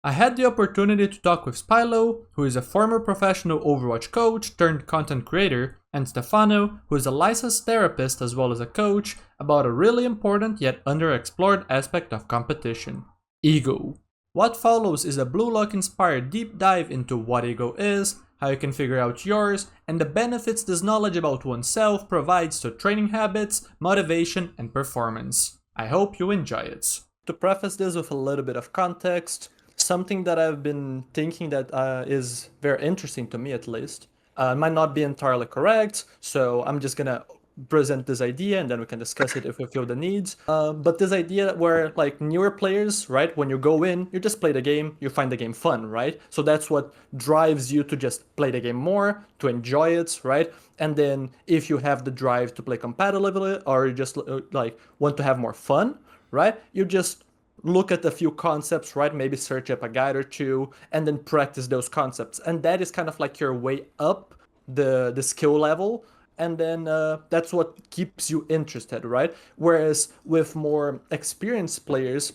I had the opportunity to talk with Spilo, who is a former professional Overwatch coach turned content creator, and Stefano, who is a licensed therapist as well as a coach, about a really important yet underexplored aspect of competition: ego. What follows is a Blue Lock inspired deep dive into what ego is, how you can figure out yours, and the benefits this knowledge about oneself provides to training habits, motivation, and performance. I hope you enjoy it. To preface this with a little bit of context, something that I've been thinking that is very interesting to me at least, might not be entirely correct, so I'm just gonna present this idea and then we can discuss it if we feel the needs. But this idea where like newer players, right, when you go in, you just play the game, you find the game fun, right? So that's what drives you to just play the game more, to enjoy it, right? And then if you have the drive to play competitively or you just like want to have more fun, right? You just look at a few concepts, right? Maybe search up a guide or two and then practice those concepts. And that is kind of like your way up the skill level. And then that's what keeps you interested, right? Whereas with more experienced players,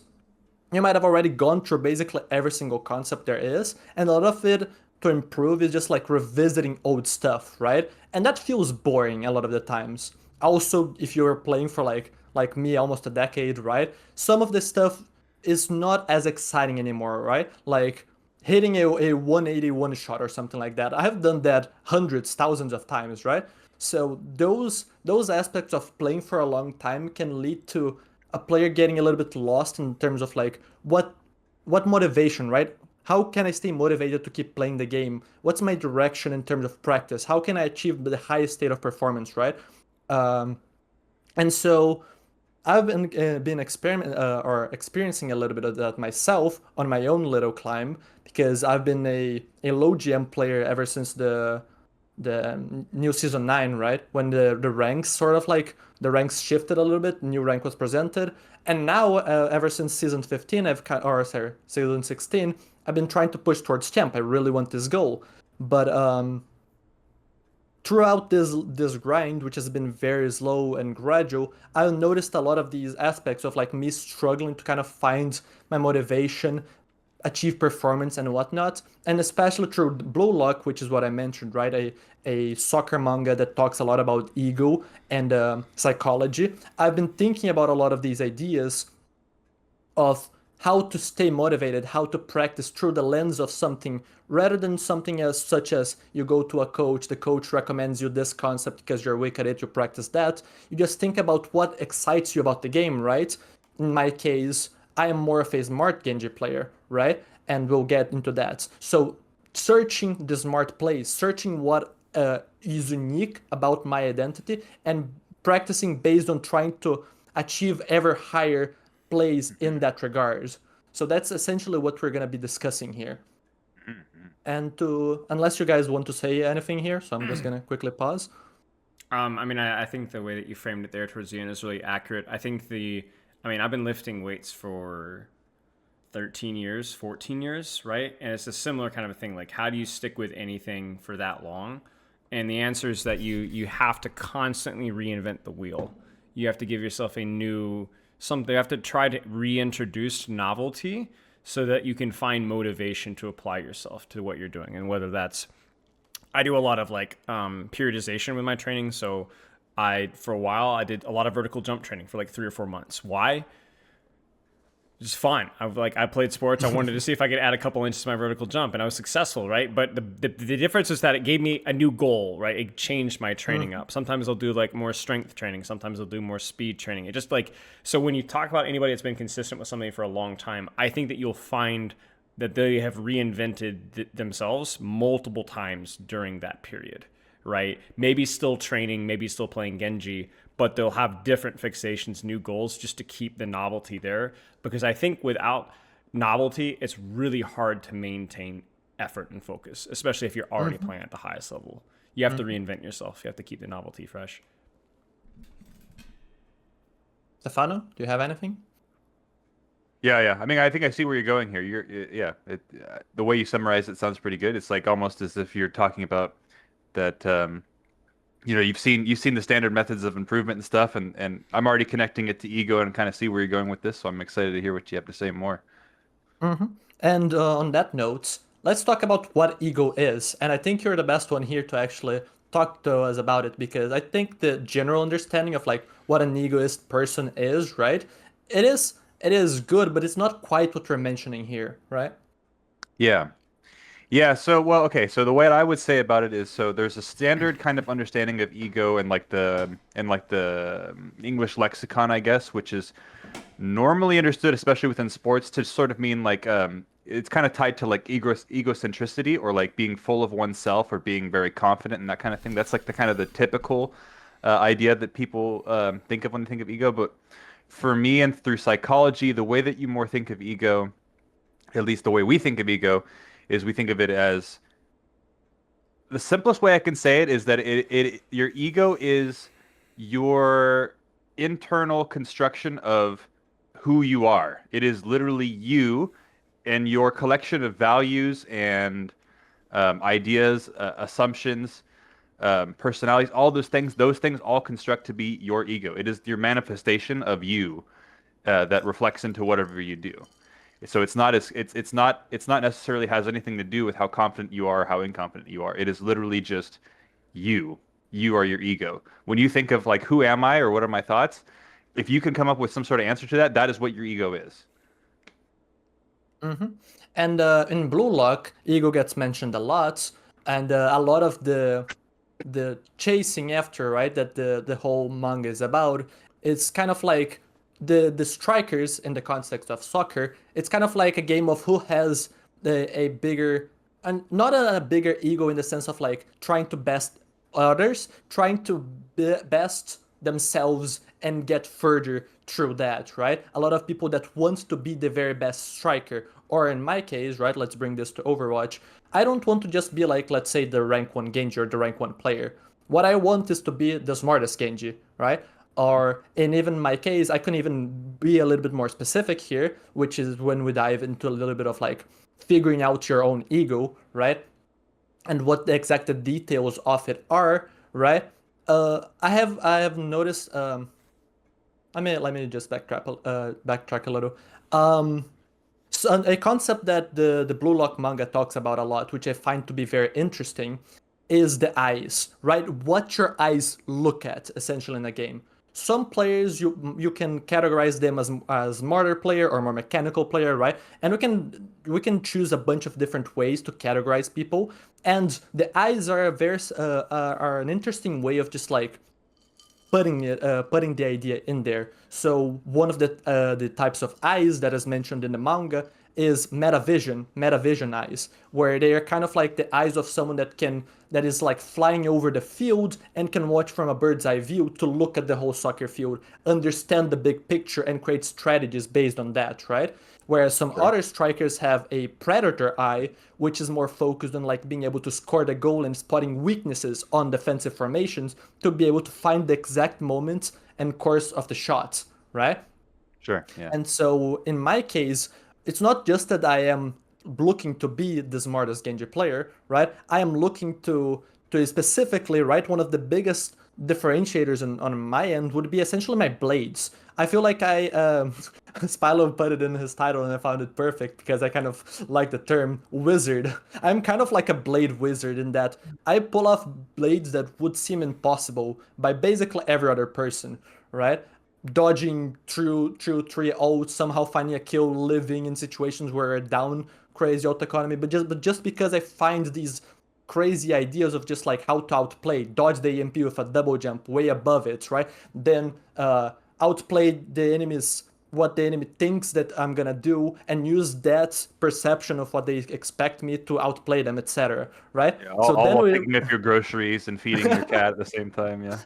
you might have already gone through basically every single concept there is, and a lot of it to improve is just like revisiting old stuff, right? And that feels boring a lot of the times. Also, if you're playing for like me almost a decade, right? Some of this stuff is not as exciting anymore, right? Like hitting a 181 shot or something like that. I have done that hundreds, thousands of times, right? So those aspects of playing for a long time can lead to a player getting a little bit lost in terms of like what motivation, right? How can I stay motivated to keep playing the game? What's my direction in terms of practice? How can I achieve the highest state of performance, right? Um, and so I've been experiencing a little bit of that myself on my own little climb because I've been a low GM player ever since the new season 9, right? When the ranks sort of like the ranks shifted a little bit, new rank was presented, and now ever since season 15, or sorry, season 16, I've been trying to push towards champ. I really want this goal, but throughout this grind, which has been very slow and gradual, I noticed a lot of these aspects of like me struggling to kind of find my motivation, achieve performance and whatnot, and especially through Blue Lock, which is what I mentioned, right? A soccer manga that talks a lot about ego and psychology. I've been thinking about a lot of these ideas of how to stay motivated, how to practice through the lens of something rather than something as such as you go to a coach, the coach recommends you this concept because you're weak at it, you practice that. You just think about what excites you about the game, right? In my case, I am more of a smart Genji player, right? And we'll get into that. So searching the smart plays, searching what is unique about my identity and practicing based on trying to achieve ever higher plays in that regard. So that's essentially what we're going to be discussing here. And to, unless you guys want to say anything here, so I'm just going to quickly pause. I think the way that you framed it there towards the end is really accurate. I've been lifting weights for 13 years, 14 years, right? And it's a similar kind of a thing. Like, how do you stick with anything for that long? And the answer is that you have to constantly reinvent the wheel. You have to give yourself a new something. You have to try to reintroduce novelty so that you can find motivation to apply yourself to what you're doing. And whether that's, I do a lot of periodization with my training. So for a while, I did a lot of vertical jump training for like 3 or 4 months. Why? Just fine. I played sports. I wanted to see if I could add a couple inches to my vertical jump, and I was successful, right? But the difference is that it gave me a new goal, right? It changed my training up. Sometimes I'll do like more strength training. Sometimes I'll do more speed training. It just so when you talk about anybody that's been consistent with something for a long time, I think that you'll find that they have reinvented themselves multiple times during that period, right? Maybe still training, maybe still playing Genji, but they'll have different fixations, new goals just to keep the novelty there. Because I think without novelty, it's really hard to maintain effort and focus, especially if you're already Mm-hmm. playing at the highest level. You have to Mm-hmm. reinvent yourself. You have to keep the novelty fresh. Stefano, do you have anything? Yeah. I mean, I think I see where you're going here. Yeah. The way you summarize it sounds pretty good. It's like almost as if you're talking about that. You've seen the standard methods of improvement and stuff, and I'm already connecting it to ego and kind of see where you're going with this. So I'm excited to hear what you have to say more. Mm-hmm. And on that note, let's talk about what ego is. And I think you're the best one here to actually talk to us about it because I think the general understanding of like what an egoist person is, right? It is good, but it's not quite what we're mentioning here, right? Yeah. Yeah, so well, okay, so the way I would say about it is so there's a standard kind of understanding of ego in like the English lexicon, I guess, which is normally understood, especially within sports, to sort of mean like it's kind of tied to like egocentricity or like being full of oneself or being very confident and that kind of thing. That's like the kind of the typical idea that people think of when they think of ego. But for me and through psychology, the way that you more think of ego, at least the way we think of ego, is we think of it as the simplest way I can say it is that it your ego is your internal construction of who you are. It is literally you and your collection of values and ideas, assumptions, personalities, all those things. Those things all construct to be your ego. It is your manifestation of you that reflects into whatever you do. So it's not necessarily has anything to do with how confident you are or how incompetent you are. It is literally just you. You are your ego. When you think of like who am I or what are my thoughts, if you can come up with some sort of answer to that, that is what your ego is. Mm-hmm. And in Blue Lock, ego gets mentioned a lot, and a lot of the chasing after, right, that the whole manga is about, it's kind of like the strikers in the context of soccer. It's kind of like a game of who has a bigger, and not a bigger ego in the sense of like trying to best others, trying to best themselves and get further through that, right? A lot of people that want to be the very best striker, or in my case, right, let's bring this to Overwatch. I don't want to just be like, let's say, the rank 1 Genji or the rank 1 player. What I want is to be the smartest Genji, right? Or in even my case, I can even be a little bit more specific here, which is when we dive into a little bit of like figuring out your own ego, right? And what the exact details of it are, right? I have noticed. Let me just backtrack a little. Um, so a concept that the Blue Lock manga talks about a lot, which I find to be very interesting, is the eyes, right? What your eyes look at, essentially in a game. Some players you can categorize them as smarter player or more mechanical player, right? And we can choose a bunch of different ways to categorize people. And the eyes are a very are an interesting way of just like putting the idea in there. So one of the types of eyes that is mentioned in the manga is metavision eyes, where they are kind of like the eyes of someone that is like flying over the field and can watch from a bird's eye view to look at the whole soccer field, understand the big picture, and create strategies based on that, right? Whereas some Sure. other strikers have a predator eye, which is more focused on like being able to score the goal and spotting weaknesses on defensive formations to be able to find the exact moments and course of the shots, right? Sure. Yeah. And so in my case, it's not just that I am looking to be the smartest Genji player, right? I am looking to specifically, right? One of the biggest differentiators on my end would be essentially my blades. I feel like Spilo put it in his title and I found it perfect because I kind of like the term wizard. I'm kind of like a blade wizard in that I pull off blades that would seem impossible by basically every other person, right? Dodging through three ults, somehow finding a kill, living in situations where we're down crazy ult economy, but just because I find these crazy ideas of just like how to outplay, dodge the EMP with a double jump way above it, right? Then outplay the enemies what the enemy thinks that I'm gonna do and use that perception of what they expect me to outplay them, etc. Right? Yeah. So All then while we picking up your groceries and feeding your cat at the same time. Yeah.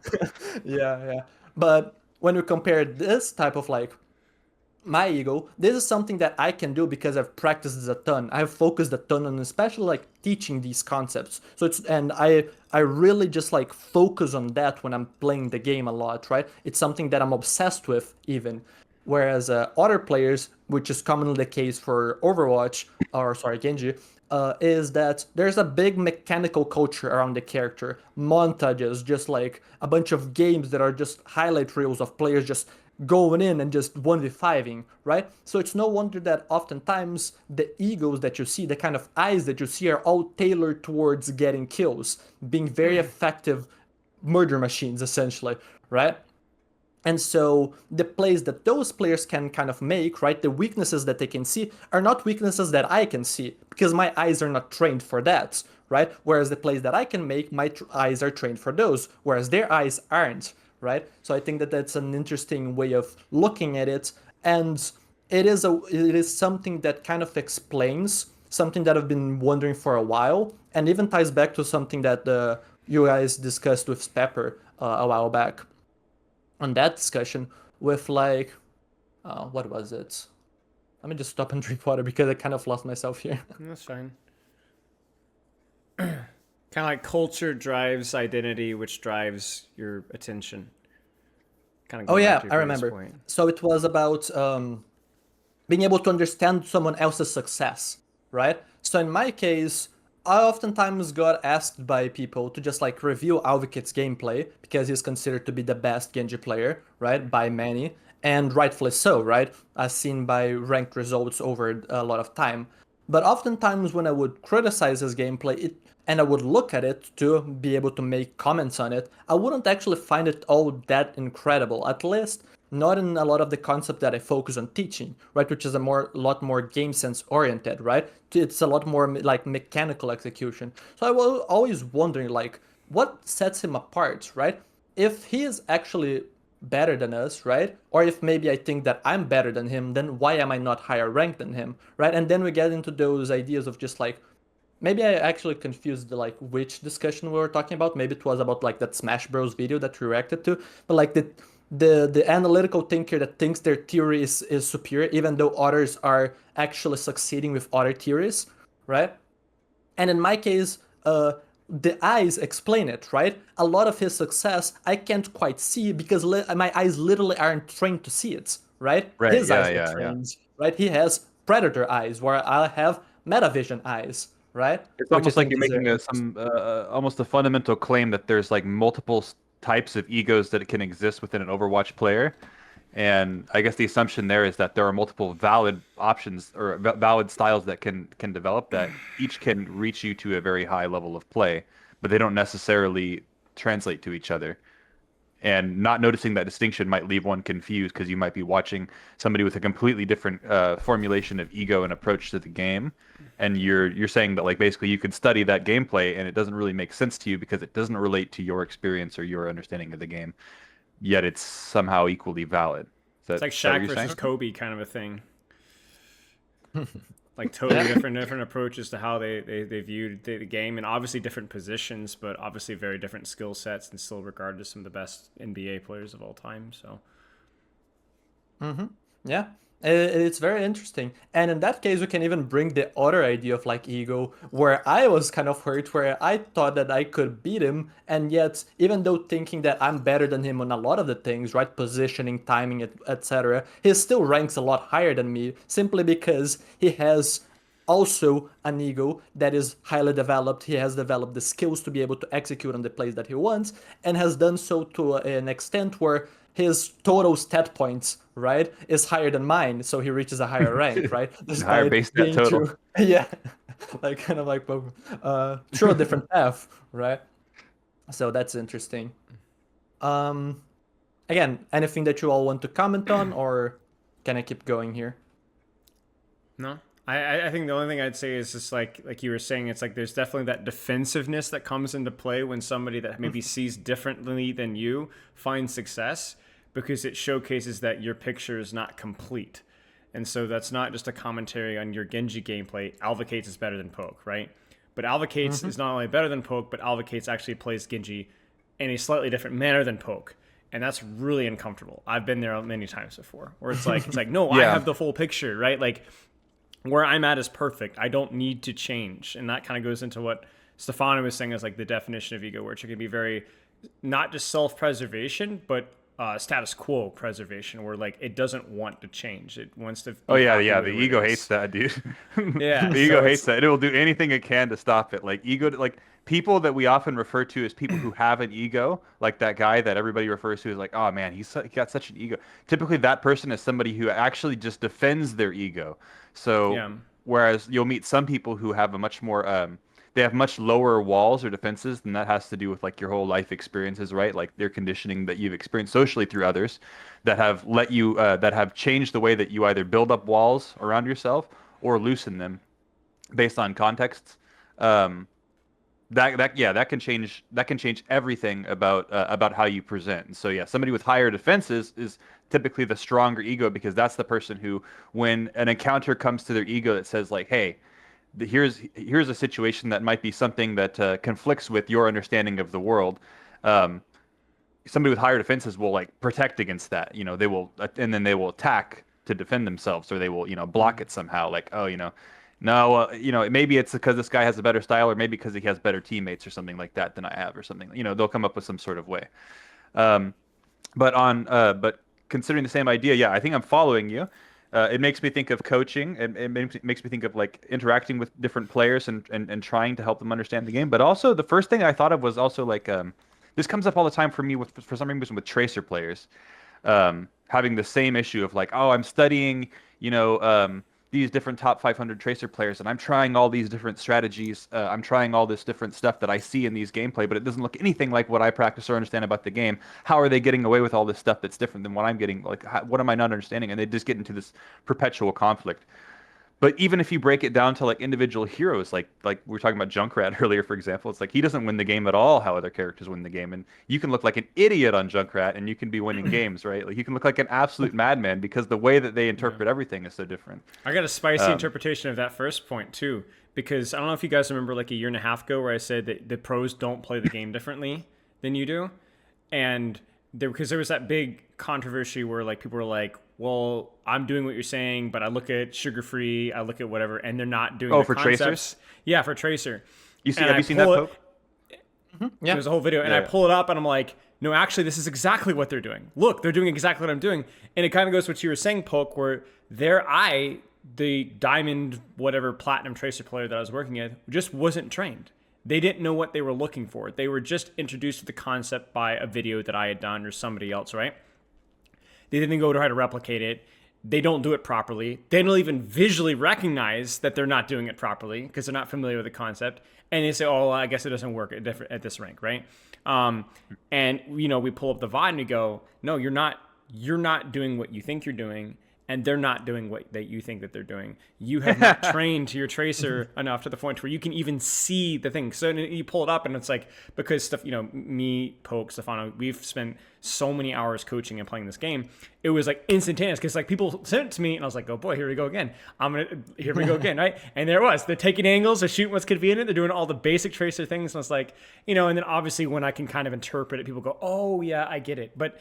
yeah. But when we compare this type of like my ego, this is something that I can do because I've practiced this a ton. I've focused a ton on especially like teaching these concepts. So it's and I really just like focus on that when I'm playing the game a lot, right? It's something that I'm obsessed with even. Whereas other players, which is commonly the case for Overwatch or sorry Genji, is that there's a big mechanical culture around the character. Montages, just like a bunch of games that are just highlight reels of players just going in and just 1v5ing, right? So it's no wonder that oftentimes the egos that you see, the kind of eyes that you see, are all tailored towards getting kills, being very effective murder machines, essentially, right? And so the plays that those players can kind of make, right, the weaknesses that they can see are not weaknesses that I can see because my eyes are not trained for that, right? Whereas the plays that I can make, my eyes are trained for those, whereas their eyes aren't, right? So I think that that's an interesting way of looking at it, and it is something that kind of explains something that I've been wondering for a while, and even ties back to something that you guys discussed with Pepper a while back on that discussion with like what was it? Let me just stop and drink water because I kind of lost myself here. That's fine. Kind of like culture drives identity, which drives your attention. Kind of. Oh Going back yeah, to your I previous remember. point. So it was about being able to understand someone else's success, right? So in my case, I oftentimes got asked by people to just like review Alvikit's gameplay because he's considered to be the best Genji player, right? By many, and rightfully so, right? As seen by ranked results over a lot of time. But oftentimes when I would criticize his gameplay, and I would look at it to be able to make comments on it, I wouldn't actually find it all that incredible. At least not in a lot of the concept that I focus on teaching, right? Which is lot more game sense oriented, right? It's a lot more like mechanical execution. So I was always wondering, like, what sets him apart, right? If he is actually better than us, right? Or if maybe I think that I'm better than him, then why am I not higher ranked than him, right? And then we get into those ideas of just like, maybe I actually confused like which discussion we were talking about. Maybe it was about like that Smash Bros video that we reacted to, but like the analytical thinker that thinks their theory is superior, even though others are actually succeeding with other theories, right? And in my case, the eyes explain it, right? A lot of his success I can't quite see because my eyes literally aren't trained to see it, right? Right. His Yeah. eyes are Yeah. Yeah. trained, right? He has predator eyes, where I have metavision eyes, right? It's Which I almost like think you're is making some almost a fundamental claim that there's like multiple types of egos that can exist within an Overwatch player. And I guess the assumption there is that there are multiple valid options or valid styles that can develop that each can reach you to a very high level of play, but they don't necessarily translate to each other. And not noticing that distinction might leave one confused because you might be watching somebody with a completely different formulation of ego and approach to the game, and you're saying that like basically you could study that gameplay and it doesn't really make sense to you because it doesn't relate to your experience or your understanding of the game, yet it's somehow equally valid. It's like Is that what Shaq you're saying? versus Kobe kind of a thing. Like totally Yeah. different approaches to how they viewed the game, and obviously different positions, but obviously very different skill sets, and still regarded as some of the best NBA players of all time. So Yeah, it's very interesting. And in that case, we can even bring the other idea of like ego, where I was kind of hurt, where I thought that I could beat him, and yet, even though thinking that I'm better than him on a lot of the things, right, positioning, timing, etc., he still ranks a lot higher than me, simply because he has also an ego that is highly developed. He has developed the skills to be able to execute on the plays that he wants, and has done so to an extent where his total stat points, right, is higher than mine, so he reaches a higher rank, right? Higher Despite base stat being total. through, yeah, like kind of like through a different path, right? So that's interesting. Um, Again, anything that you all want to comment on, or can I keep going here? no, I think the only thing I'd say is just like you were saying, it's like there's definitely that defensiveness that comes into play when somebody that maybe sees differently than you finds success, because it showcases that your picture is not complete. And so that's not just a commentary on your Genji gameplay. Alvakates is better than Poke, right? But Alvakates is not only better than Poke, but Alvakates actually plays Genji in a slightly different manner than Poke. And that's really uncomfortable. I've been there many times before, where it's like no, I Yeah. have the full picture, right? Like where I'm at is perfect. I don't need to change. And that kind of goes into what Stefano was saying as like the definition of ego, which it can be very not just self-preservation, but status quo preservation, where like it doesn't want to change. It wants to Oh be yeah, happy yeah. with The where it ego hates is. that, dude. Yeah, The so ego hates it's that. It will do anything it can to stop it. Like ego, like people that we often refer to as people who have an ego, like that guy that everybody refers to as like, oh man, he got such an ego. Typically, that person is somebody who actually just defends their ego. So yeah. whereas you'll meet some people who have a much more they have much lower walls or defenses, and that has to do with like your whole life experiences, right? Like their conditioning that you've experienced socially through others that have let you that have changed the way that you either build up walls around yourself or loosen them based on contexts. Um, that can change everything about how you present. And so yeah, somebody with higher defenses is typically the stronger ego because that's the person who, when an encounter comes to their ego that says like, hey, here's a situation that might be something that conflicts with your understanding of the world. Um, Somebody with higher defenses will like protect against that. You know, they will, and then they will attack to defend themselves, or they will, block it somehow. Like, oh, no, maybe it's because this guy has a better style, or maybe because he has better teammates or something like that than I have, or something. They'll come up with some sort of way. Um, but considering the same idea, yeah, I think I'm following you. It makes me think of coaching. It makes me think of like interacting with different players and trying to help them understand the game. But also, the first thing I thought of was also like this comes up all the time for me for some reason with tracer players, having the same issue of like, oh, I'm studying, these different top 500 tracer players, and I'm trying all these different strategies. I'm trying all this different stuff that I see in these gameplay, but it doesn't look anything like what I practice or understand about the game. How are they getting away with all this stuff that's different than what I'm getting? Like, what am I not understanding? And they just get into this perpetual conflict. But even if you break it down to like individual heroes, like we were talking about Junkrat earlier, for example, it's like he doesn't win the game at all how other characters win the game. And you can look like an idiot on Junkrat and you can be winning games, right? Like you can look like an absolute madman because the way that they Yeah. interpret everything is so different. I got a spicy Um, interpretation of that first point too, because I don't know if you guys remember like a year and a half ago where I said that the pros don't play the game differently than you do, and because there was that big controversy where like people were like, well, I'm doing what you're saying, but I look at sugar free, I look at whatever, and they're not doing oh, the for concepts. tracers? Yeah, for Tracer. And Have I you seen that pull it. poke? Yeah. There's a whole video, and I Yeah. pull it up, and I'm like, no, actually, this is exactly what they're doing. Look, they're doing exactly what I'm doing, and it kind of goes to what you were saying, Poke, where the diamond, whatever platinum tracer player that I was working with, just wasn't trained. They didn't know what they were looking for. They were just introduced to the concept by a video that I had done or somebody else, right? They didn't go to try to replicate it. They don't do it properly. They don't even visually recognize that they're not doing it properly because they're not familiar with the concept. And they say, "Oh, well, I guess it doesn't work at this rank, right?" And we pull up the VOD and we go, "No, you're not. You're not doing what you think you're doing, and they're not doing what that you think that they're doing. You have not trained your tracer enough to the point where you can even see the thing." So you pull it up, and it's like, because stuff, me, Poke, Stefano, we've spent so many hours coaching and playing this game. It was like instantaneous because like people sent it to me, and I was like, "Oh boy, here we go again. Here we go again, right?" And there it was. They're taking angles, they're shooting what's convenient, they're doing all the basic tracer things, and it's like, and then obviously when I can kind of interpret it, people go, "Oh yeah, I get it," but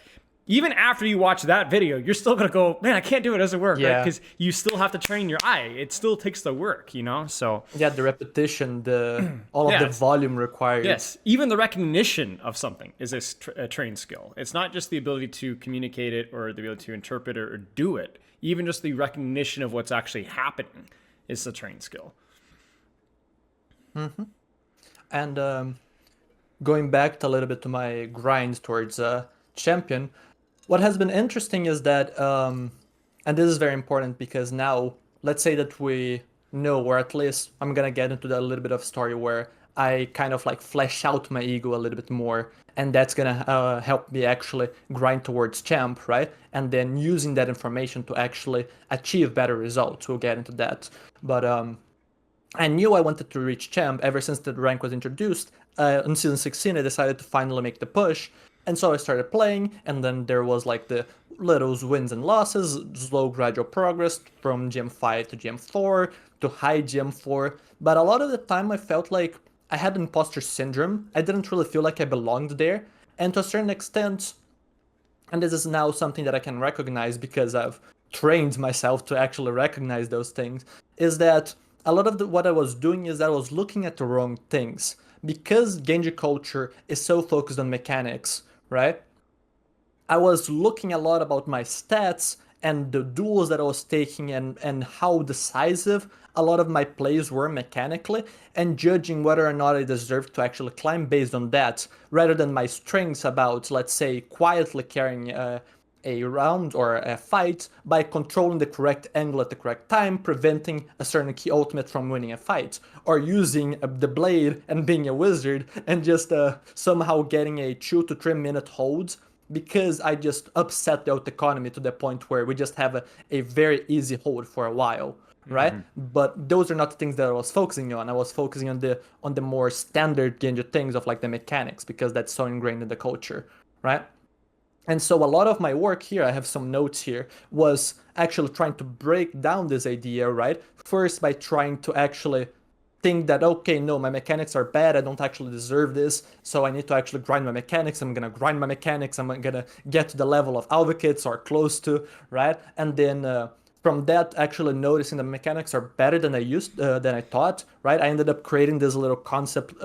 even after you watch that video, you're still going to go, man, I can't do it. It doesn't work, right? Yeah. Because you still have to train your eye. It still takes the work, So, Yeah, the repetition, all Yeah. of the volume required. yes, even the recognition of something is a trained skill. It's not just the ability to communicate it or the ability to interpret it or do it. Even just the recognition of what's actually happening is a trained skill. And going back a little bit to my grind towards champion, what has been interesting is that, and this is very important because now, let's say that we know, or at least I'm gonna get into that little bit of story where I kind of like flesh out my ego a little bit more, and that's gonna help me actually grind towards champ, right? And then using that information to actually achieve better results. We'll get into that, but I knew I wanted to reach champ ever since the rank was introduced. In season 16, I decided to finally make the push, and so I started playing, and then there was like the little wins and losses, slow gradual progress from GM5 to GM4 to high GM4. But a lot of the time I felt like I had imposter syndrome. I didn't really feel like I belonged there. And to a certain extent, and this is now something that I can recognize because I've trained myself to actually recognize those things, is that a lot of what I was doing is I was looking at the wrong things. Because Genji culture is so focused on mechanics, right? I was looking a lot about my stats and the duels that I was taking and how decisive a lot of my plays were mechanically, and judging whether or not I deserved to actually climb based on that, rather than my strengths about, let's say, quietly carrying a round or a fight by controlling the correct angle at the correct time, preventing a certain key ultimate from winning a fight, or using the blade and being a wizard and just somehow getting a 2 to 3 minute hold because I just upset the out economy to the point where we just have a very easy hold for a while, right? Hmm. But those are not the things that I was focusing on. I was focusing on the more standard Genji things of like the mechanics because that's so ingrained in the culture, right? And so a lot of my work here, I have some notes here, was actually trying to break down this idea, right? First by trying to actually think that, okay, no, my mechanics are bad, I don't actually deserve this, so I need to actually grind my mechanics, I'm gonna grind my mechanics, I'm gonna get to the level of advocates or close to, right? And then from that, actually noticing the mechanics are better than I thought, right? I ended up creating this little concept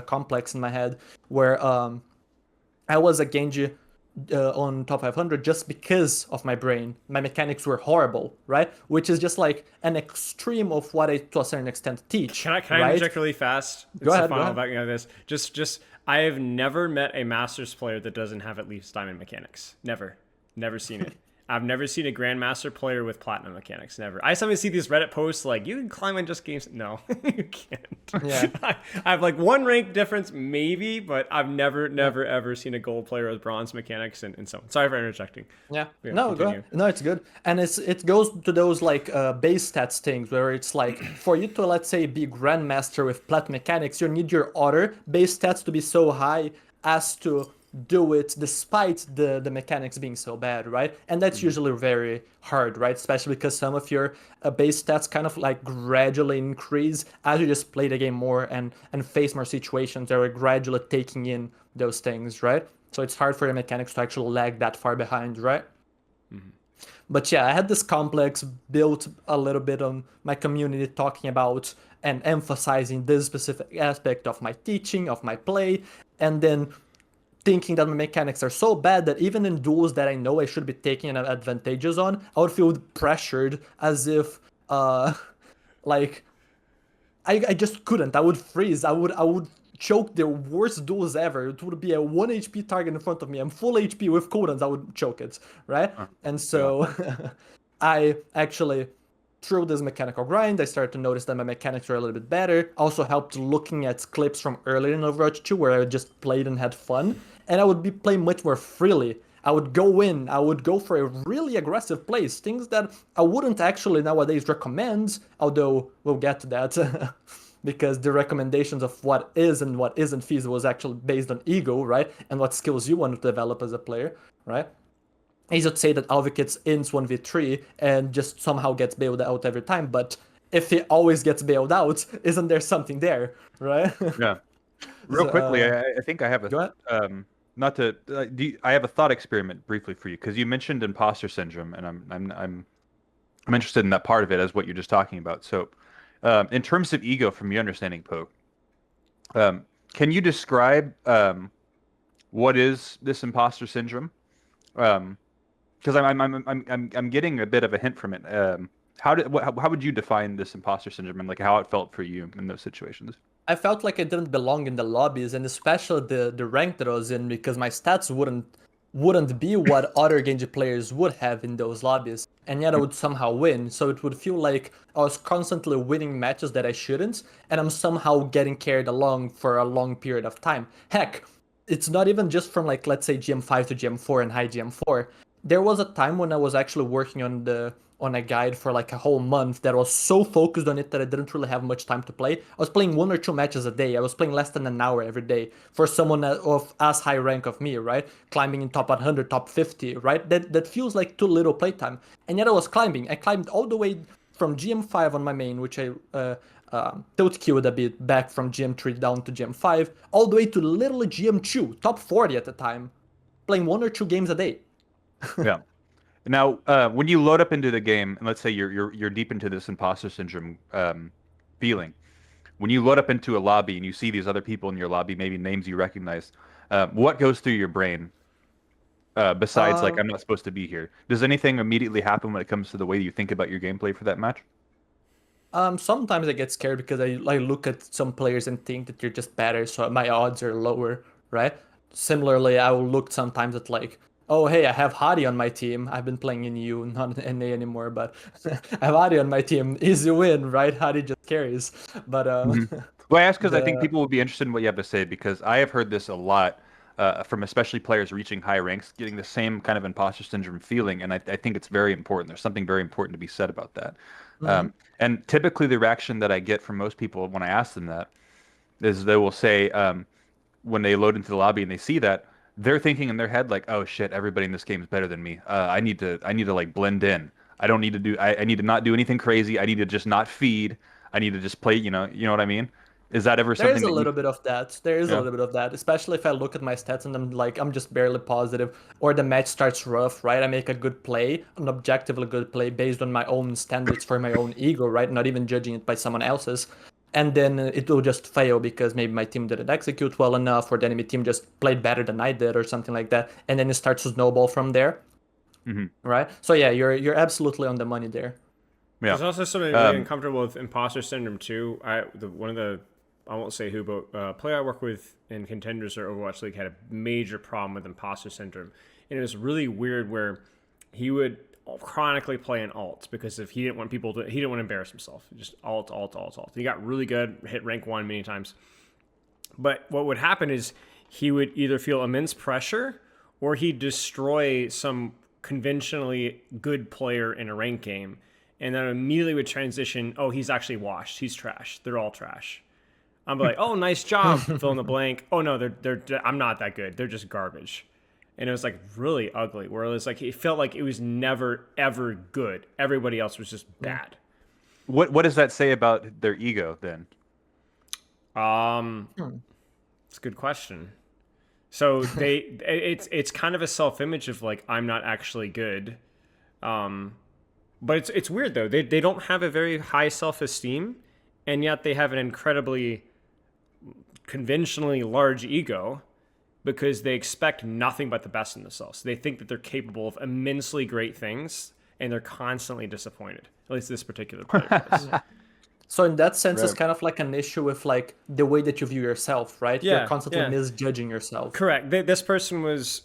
complex in my head where I was a Genji on top 500 just because of my brain. My mechanics were horrible, right? Which is just like an extreme of what I, to a certain extent, teach, Can I right? interject really fast? Go It's the ahead, go final ahead. about this. Just I have never met a Masters player that doesn't have at least diamond mechanics. Never seen it. I've never seen a Grandmaster player with platinum mechanics. Never. I sometimes see these Reddit posts like, you can climb in just games. No, you can't. Yeah. I have like one rank difference, maybe, but I've never, Yeah. never, ever seen a gold player with bronze mechanics and so on. Sorry for interjecting. Yeah. Yeah, No, go continue. ahead. No, it's good. And it goes to those like base stats things where it's like for you to, let's say, be grandmaster with plat mechanics, you need your other base stats to be so high as to do it despite the mechanics being so bad, right? And that's Hmm. usually very hard, right? Especially because some of your base stats kind of like gradually increase as you just play the game more and face more situations that are gradually taking in those things, right? So it's hard for the mechanics to actually lag that far behind, right? But yeah, I had this complex built a little bit on my community talking about and emphasizing this specific aspect of my teaching, of my play, and then thinking that my mechanics are so bad that even in duels that I know I should be taking advantages on, I would feel pressured as if like I just couldn't. I would freeze. I would choke the worst duels ever. It would be a 1 HP target in front of me. I'm full HP with cooldowns. I would choke it, right? And Yeah. so I actually through this mechanical grind, I started to notice that my mechanics were a little bit better. Also helped looking at clips from earlier in Overwatch 2 where I just played and had fun. And I would be playing much more freely. I would go in, I would go for a really aggressive plays, things that I wouldn't actually nowadays recommend, although we'll get to that. Because the recommendations of what is and what isn't feasible is actually based on ego, right? And what skills you want to develop as a player, right? Easy to say that Alvikits ins 1v3 and just somehow gets bailed out every time, but if he always gets bailed out, isn't there something there, right? Yeah. Real So, quickly, I think I have a go ahead. not to I have a thought experiment briefly for you because you mentioned imposter syndrome, and I'm interested in that part of it as what you're just talking about. So, in terms of ego, from your understanding, Poke, um, can you describe what is this imposter syndrome? Um, because I'm getting a bit of a hint from it. How would you define this imposter syndrome and like how it felt for you in those situations? I felt like I didn't belong in the lobbies, and especially the rank that I was in, because my stats wouldn't be what other Genji players would have in those lobbies, and yet I would somehow win. So it would feel like I was constantly winning matches that I shouldn't, and I'm somehow getting carried along for a long period of time. Heck, it's not even just from like let's say GM5 to GM4 and high GM4. There was a time when I was actually working on a guide for like a whole month that was so focused on it that I didn't really have much time to play. I was playing 1 or 2 matches a day. I was playing less than an hour every day for someone of as high rank of me, right? Climbing in top 100, top 50, right? That feels like too little playtime. And yet I was climbing. I climbed all the way from GM5 on my main, which I tilt queued a bit back from GM3 down to GM5, all the way to literally GM2, top 40 at the time, playing 1 or 2 games a day. Yeah. Now, when you load up into the game, and let's say you're deep into this imposter syndrome feeling, when you load up into a lobby and you see these other people in your lobby, maybe names you recognize, what goes through your brain? besides like Um, I'm not supposed to be here? Does anything immediately happen when it comes to the way you think about your gameplay for that match? Sometimes I get scared because I look at some players and think that you're just better, so my odds are lower, right? Similarly, I will look sometimes at like, oh hey, I have Hadi on my team. I've been playing in U, not in NA anymore, but I have Hadi on my team. Easy win, right? Hadi just carries. But Hmm. Well, I ask because I think the people would be interested in what you have to say because I have heard this a lot from especially players reaching high ranks, getting the same kind of imposter syndrome feeling, and I think it's very important. There's something very important to be said about that. Mhm. And typically, the reaction that I get from most people when I ask them that is they will say when they load into the lobby and they see that, they're thinking in their head like, "Oh shit, everybody in this game is better than me. I need to like blend in. I don't need to do, I need to not do anything crazy. I need to just not feed. I need to just play. You know what I mean? Is that ever There is something a that you? little bit of that. There is a Yeah. little bit of that, especially if I look at my stats and I'm like, I'm just barely positive, or the match starts rough, right? I make a good play, an objectively good play based on my own standards for my own ego, right? Not even judging it by someone else's. And then it will just fail because maybe my team didn't execute well enough, or the enemy team just played better than I did, or something like that. And then it starts to snowball from there, Hmm. right? So yeah, you're absolutely on the money there. Yeah. There's also something really Um, uncomfortable with imposter syndrome too. One of the I won't say who, but player I work with in contenders or Overwatch League had a major problem with imposter syndrome, and it was really weird where he would chronically play an alt because if he didn't want people to, he didn't want to embarrass himself. Just alt, alt, alt, alt. He got really good, hit rank 1 many times. But what would happen is he would either feel immense pressure or he'd destroy some conventionally good player in a ranked game. And then immediately would transition, oh, he's actually washed. He's trash. They're all trash. I'm like, oh, nice job, fill in the blank. Oh no, I'm not that good. They're just garbage. And it was like really ugly. Where it was like it felt like it was never ever good. Everybody else was just bad. what does that say about their ego then? Um, Hmm. it's a good question. So it's kind of a self image of like I'm not actually good. Um, but it's weird though. They don't have a very high self esteem, and yet they have an incredibly conventionally large ego because they expect nothing but the best in themselves. They think that they're capable of immensely great things, and they're constantly disappointed. At least this particular player was. So in that sense, it's Right. kind of like an issue with like the way that you view yourself, right? You're Yeah, constantly yeah, misjudging yourself. correct. This person was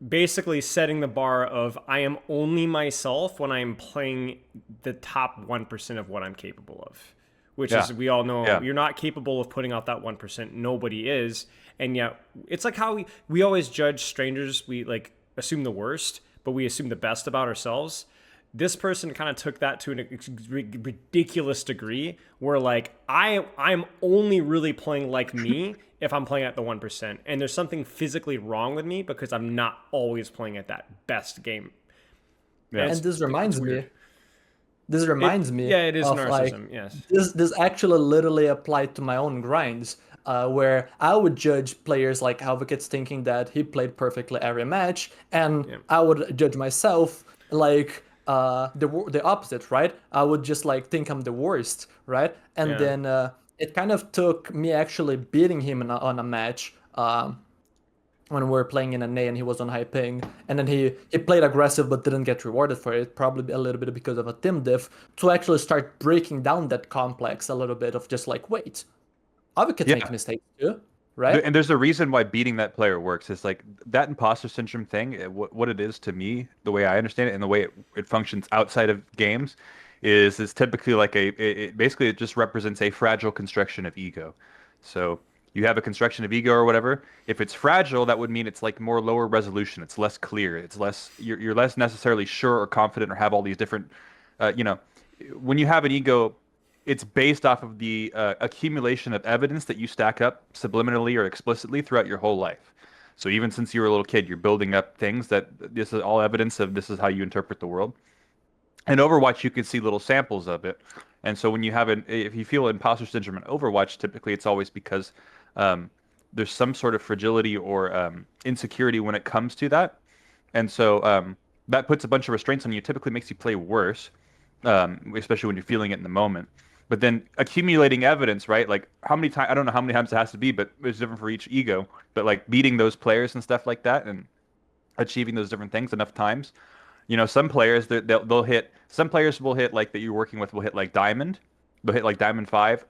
basically setting the bar of I am only myself when I am playing the top 1% of what I'm capable of. Which Yeah. is, we all know Yeah. you're not capable of putting out that 1%. Nobody is. And yet, it's like how we always judge strangers. We like assume the worst, but we assume the best about ourselves. This person kind of took that to a ridiculous degree where like I'm only really playing like me if I'm playing at the 1%, and there's something physically wrong with me because I'm not always playing at that best game. And Yeah. And this it's reminds weird. me, this reminds me Yeah, it is of like narcissism. Yes. this actually literally applied to my own grinds, where I would judge players like Advocates thinking that he played perfectly every match, and Yeah. I would judge myself like the opposite, right? I would just like think I'm the worst, right? And Yeah. then it kind of took me actually beating him on a match. When we were playing in an A and he was on high ping, and then he played aggressive but didn't get rewarded for it, probably a little bit because of a team diff, to actually start breaking down that complex a little bit of just like, wait, advocates make Yeah. mistakes too, right? And there's a reason why beating that player works. It's like that imposter syndrome thing. What it is to me, the way I understand it, and the way it functions outside of games, is typically like basically it just represents a fragile construction of ego. So you have a construction of ego or whatever. If it's fragile, that would mean it's like more lower resolution. It's less clear. It's less you're less necessarily sure or confident or have all these different, you know, when you have an ego it's based off of the accumulation of evidence that you stack up subliminally or explicitly throughout your whole life. So even since you were a little kid, you're building up things that this is all evidence of this is how you interpret the world. In Overwatch, you can see little samples of it. And so when you have if you feel imposter syndrome in Overwatch, typically it's always because um, there's some sort of fragility or insecurity when it comes to that. And so that puts a bunch of restraints on you. Typically makes you play worse, especially when you're feeling it in the moment. But then accumulating evidence, right? Like how many times, I don't know how many times it has to be, but it's different for each ego. But like beating those players and stuff like that. And achieving those different things enough times. You know, some players they'll hit. Some players will hit like that you're working with will hit like diamond. They'll hit like diamond 5,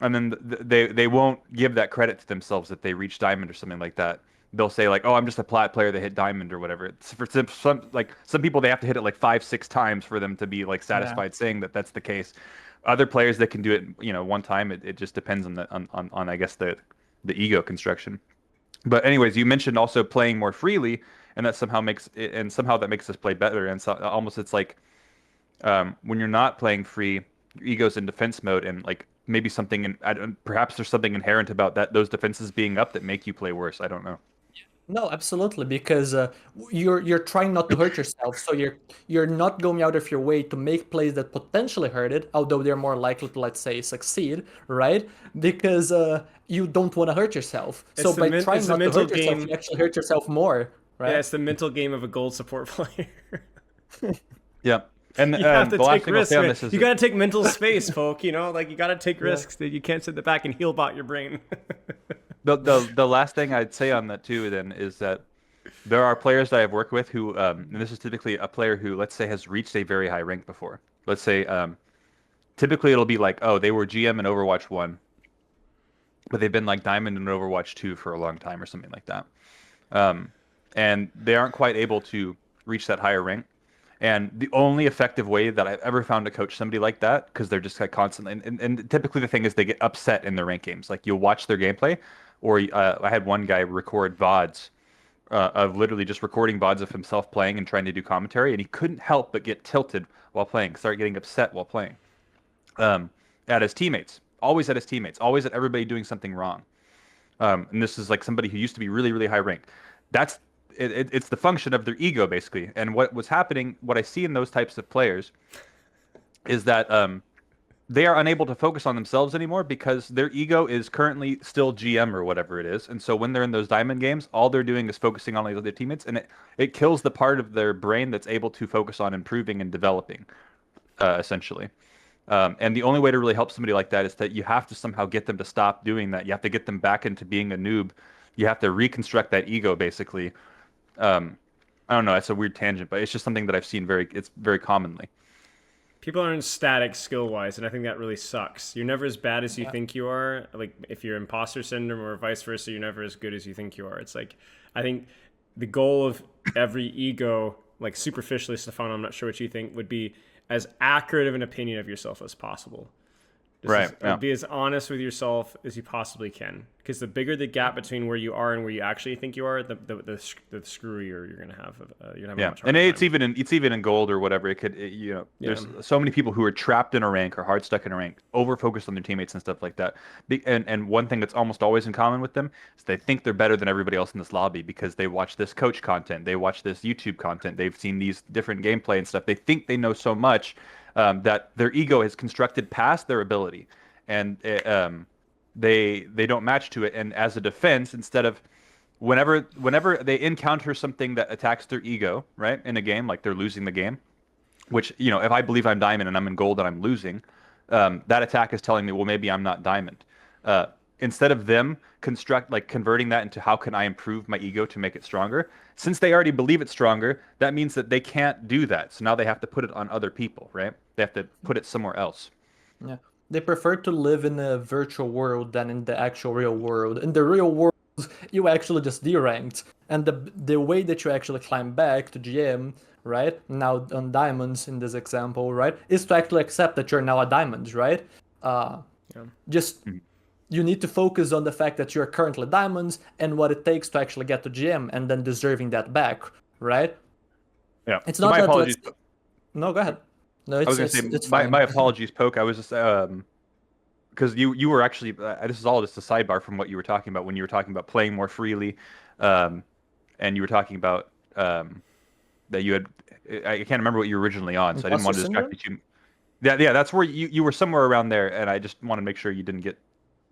and then they won't give that credit to themselves that they reached diamond or something like that. They'll say like, "Oh, I'm just a plat player that hit diamond or whatever." It's for some people they have to hit it like 5, 6 times for them to be like Yeah. satisfied saying that that's the case. Other players that can do it, you know, one time. It just depends on on I guess the ego construction. But anyways, you mentioned also playing more freely, and that somehow makes it, and somehow that makes us play better. And so almost it's like when you're not playing free, your ego's in defense mode, and like maybe something in perhaps there's something inherent about that those defenses being up that make you play worse. I don't know. No, absolutely, because you're trying not to hurt yourself, so you're not going out of your way to make plays that potentially hurt it, although they're more likely to, let's say, succeed, right? Because you don't want to hurt yourself. So by It's trying the not to mental hurt yourself, game. you actually hurt yourself more, Yeah, right? it's the mental game of a gold support player. Yeah, and You have to the last take thing I'll say risks, on man. this is You gotta take mental space, folk. You know, like you gotta take Yeah. risks. That you can't sit in the back and heal bot your brain. the last thing I'd say on that too then is that there are players that I've worked with who and this is typically a player who let's say has reached a very high rank before. Let's say typically it'll be like, oh, they were GM in Overwatch 1, but they've been like Diamond in Overwatch 2 for a long time or something like that. Um, and they aren't quite able to reach that higher rank. And the only effective way that I've ever found to coach somebody like that, because they're just like constantly, and typically the thing is they get upset in their rank games. Like you'll watch their gameplay, or I had one guy record VODs of literally just recording VODs of himself playing and trying to do commentary, and he couldn't help but get tilted while playing, start getting upset while playing um, at his teammates, always at his teammates, always at everybody doing something wrong. And this is like somebody who used to be really, really high ranked. That's it's the function of their ego basically. And what was happening, what I see in those types of players, is that they are unable to focus on themselves anymore because their ego is currently still GM or whatever it is. And so when they're in those diamond games, all they're doing is focusing on like, their teammates, and it kills the part of their brain that's able to focus on improving and developing, essentially. And the only way to really help somebody like that is that you have to somehow get them to stop doing that. You have to get them back into being a noob. You have to reconstruct that ego, basically. Um, I don't know. That's a weird tangent, but it's just something that I've seen it's very commonly. People aren't static skill wise, and I think that really sucks. You're never as bad as you Yeah. think you are. Like if you're imposter syndrome or vice versa, you're never as good as you think you are. It's like I think the goal of every ego, like superficially, Stefano, I'm not sure what you think, would be as accurate of an opinion of yourself as possible. Right. Yeah. Be as honest with yourself as you possibly can, because the bigger the gap between where you are and where you actually think you are, the screwier you're gonna have. You're gonna have a Yeah, much and harder time. it's even in gold or whatever. You know, Yeah. there's so many people who are trapped in a rank or hard stuck in a rank, over focused on their teammates and stuff like that. And one thing that's almost always in common with them is they think they're better than everybody else in this lobby because they watch this coach content, they watch this YouTube content, they've seen these different gameplay and stuff. They think they know so much that their ego is constructed past their ability, and they don't match to it. And as a defense, instead of whenever they encounter something that attacks their ego, right, in a game, like they're losing the game, which, you know, if I believe I'm diamond and I'm in gold and I'm losing, that attack is telling me, well, maybe I'm not diamond. Instead of them converting that into how can I improve my ego to make it stronger, since they already believe it's stronger, that means that they can't do that. So now they have to put it on other people, right? They have to put it somewhere else. Yeah. They prefer to live in a virtual world than in the actual real world. In the real world, you actually just deranked. And the way that you actually climb back to GM, right? Now on diamonds in this example, right? Is to actually accept that you're now a diamond, right? Yeah. Just Mhm. you need to focus on the fact that you're currently diamonds and what it takes to actually get to GM and then deserving that back, right? Yeah. It's So not my that let's apologies. no, go ahead. No, I was gonna say it's my fine. my apologies, Poke. I was just because you were actually this is all just a sidebar from what you were talking about when you were talking about playing more freely, um, and you were talking about that you had I can't remember what you were originally on, so I didn't Imposter want to distract syndrome? you too. Yeah, that's where you were somewhere around there, and I just want to make sure you didn't get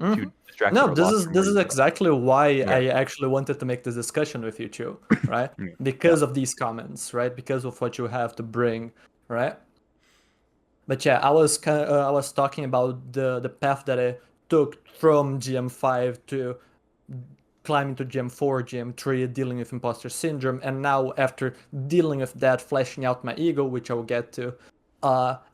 Hmm. too distracted No, or this lost is from this where you is were. exactly why Okay. I actually wanted to make this discussion with you too, right? Okay. Yeah. Because of these comments, right? Because of what you have to bring, right? But yeah, I was talking about the path that I took from GM5 to climbing to GM4, GM3, dealing with imposter syndrome, and now after dealing with that, fleshing out my ego, which I will get to,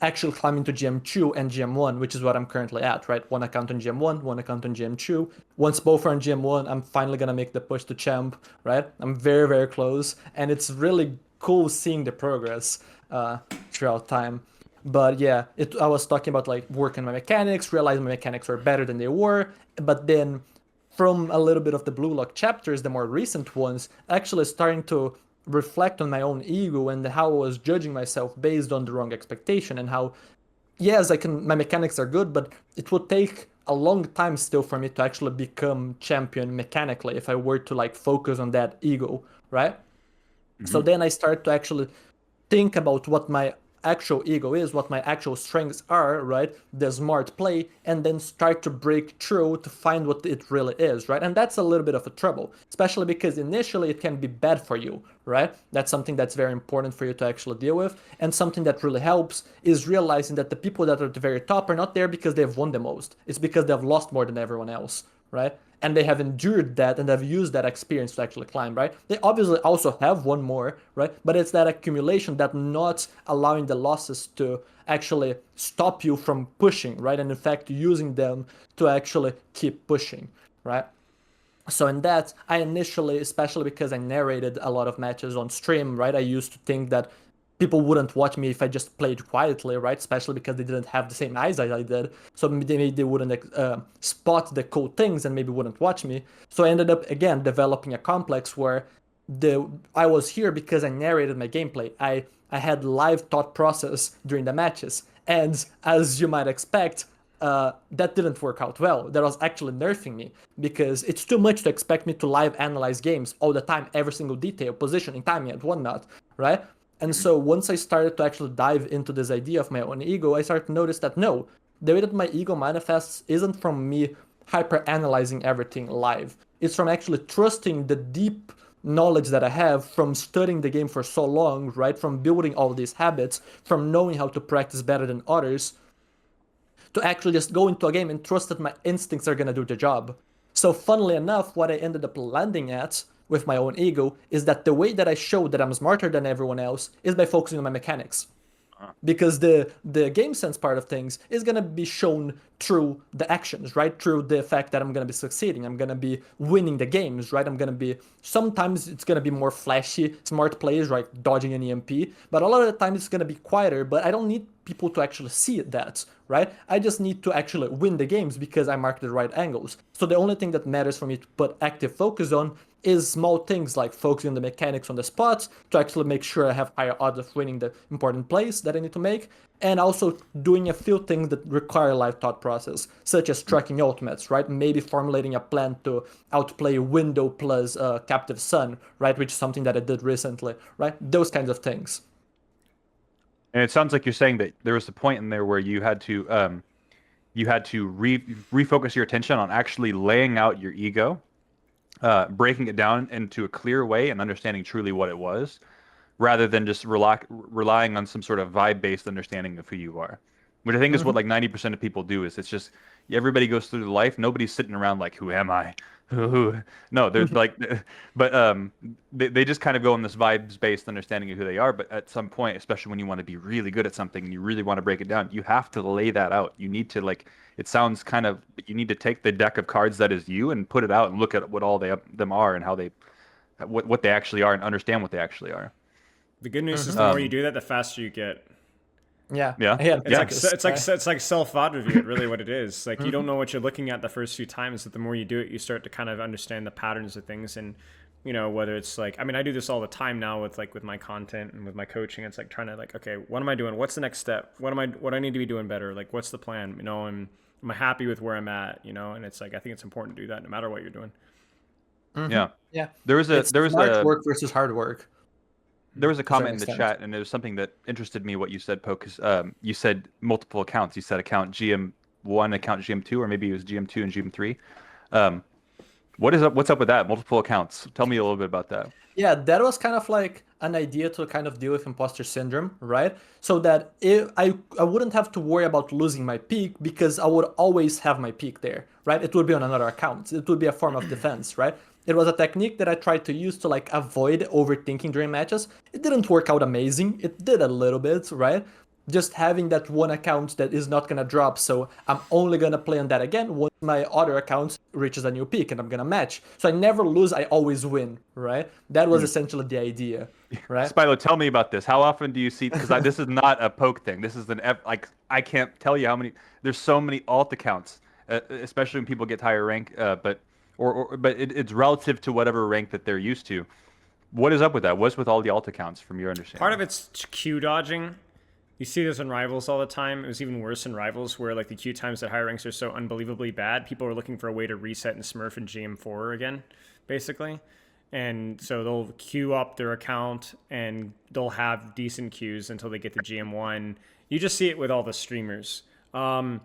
actually climbing to GM2 and GM1, which is what I'm currently at, right? One account on GM1, one account on GM2. Once both are on GM1, I'm finally gonna make the push to champ, right? I'm very, very close, and it's really cool seeing the progress throughout time. But yeah, I was talking about like working my mechanics, realizing my mechanics were better than they were, but then from a little bit of the Blue Lock chapters, the more recent ones, actually starting to reflect on my own ego and how I was judging myself based on the wrong expectation, and how yes, my mechanics are good, but it would take a long time still for me to actually become champion mechanically if I were to like focus on that ego, right? So then I start to actually think about what my actual ego is, what my actual strengths are, right? The smart play, and then start to break through to find what it really is, right? And that's a little bit of a trouble, especially because initially it can be bad for you, right? That's something that's very important for you to actually deal with. And something that really helps is realizing that the people that are at the very top are not there because they've won the most. It's because they've lost more than everyone else, right? And they have endured that and have used that experience to actually climb, right? They obviously also have one more, right? But it's that accumulation that not allowing the losses to actually stop you from pushing, right? And in fact, using them to actually keep pushing, right? So in that, I initially, especially because I narrated a lot of matches on stream, right? I used to think that people wouldn't watch me if I just played quietly, right? Especially because they didn't have the same eyes as I did. So maybe they wouldn't spot the cool things and maybe wouldn't watch me. So I ended up, again, developing a complex where I was here because I narrated my gameplay. I had live thought process during the matches. And as you might expect, that didn't work out well. That was actually nerfing me because it's too much to expect me to live analyze games all the time, every single detail, positioning, timing, and whatnot, right? And so once I started to actually dive into this idea of my own ego, I started to notice that no, the way that my ego manifests isn't from me hyper analyzing everything live. It's from actually trusting the deep knowledge that I have from studying the game for so long, right? From building all these habits, from knowing how to practice better than others, to actually just go into a game and trust that my instincts are gonna do the job. So funnily enough, what I ended up landing at with my own ego is that the way that I show that I'm smarter than everyone else is by focusing on my mechanics. Because the game sense part of things is gonna be shown through the actions, right? Through the fact that I'm gonna be succeeding, I'm gonna be winning the games, right? I'm gonna be sometimes it's gonna be more flashy, smart plays, right? Dodging an EMP, but a lot of the time it's gonna be quieter. But I don't need people to actually see that, right? I just need to actually win the games because I mark the right angles. So the only thing that matters for me to put active focus on is small things like focusing on the mechanics on the spots to actually make sure I have higher odds of winning the important plays that I need to make, and also doing a few things that require live thought process, such as tracking ultimates, right? Maybe formulating a plan to outplay Window plus Captive Sun, right? Which is something that I did recently, right? Those kinds of things. And it sounds like you're saying that there was a point in there where you had to refocus your attention on actually laying out your ego, breaking it down into a clear way and understanding truly what it was, rather than just relying on some sort of vibe-based understanding of who you are. Which I think is what like 90% of people do. Is it's just everybody goes through life. Nobody's sitting around like, who am I? Who? No, they're like, but they just kind of go in this vibes-based understanding of who they are. But at some point, especially when you want to be really good at something and you really want to break it down, you have to lay that out. You need to like, it sounds kind of, you need to take the deck of cards that is you and put it out and look at what all them are and how they, what they actually are and understand what they actually are. The good news is the more you do that, the faster you get. Yeah. Yeah. It's like self-thought review, really what it is. Like you don't know what you're looking at the first few times, but the more you do it, you start to kind of understand the patterns of things. And you know, whether it's like, I mean, I do this all the time now with my content and with my coaching. It's like trying to like, okay, what am I doing? What's the next step? What I need to be doing better? Like, what's the plan? You know, and am I happy with where I'm at? You know, and it's like, I think it's important to do that no matter what you're doing. Yeah. Yeah. There was smart work versus hard work. There was a comment in the chat, and it was something that interested me. What you said, Poe, because you said multiple accounts. You said account GM1, account GM2, or maybe it was GM2 and GM3. What's up with that? Multiple accounts. Tell me a little bit about that. Yeah, that was kind of like an idea to kind of deal with imposter syndrome, right? So that I wouldn't have to worry about losing my peak because I would always have my peak there, right? It would be on another account. It would be a form of defense, right? It was a technique that I tried to use to like avoid overthinking during matches. It didn't work out amazing. It did a little bit, right? Just having that one account that is not gonna drop, so I'm only gonna play on that again once my other account reaches a new peak and I'm gonna match. So I never lose, I always win, right? That was essentially the idea, right? Spilo, tell me about this. How often do you see? Because this is not a poke thing. This is like I can't tell you how many. There's so many alt accounts, especially when people get higher rank. But it's relative to whatever rank that they're used to. What is up with that? What's with all the alt accounts, from your understanding? Part of it's Q dodging. You see this in Rivals all the time. It was even worse in Rivals, where like the queue times at higher ranks are so unbelievably bad. People are looking for a way to reset and smurf in GM4 again, basically. And so they'll queue up their account and they'll have decent queues until they get to GM1. You just see it with all the streamers. And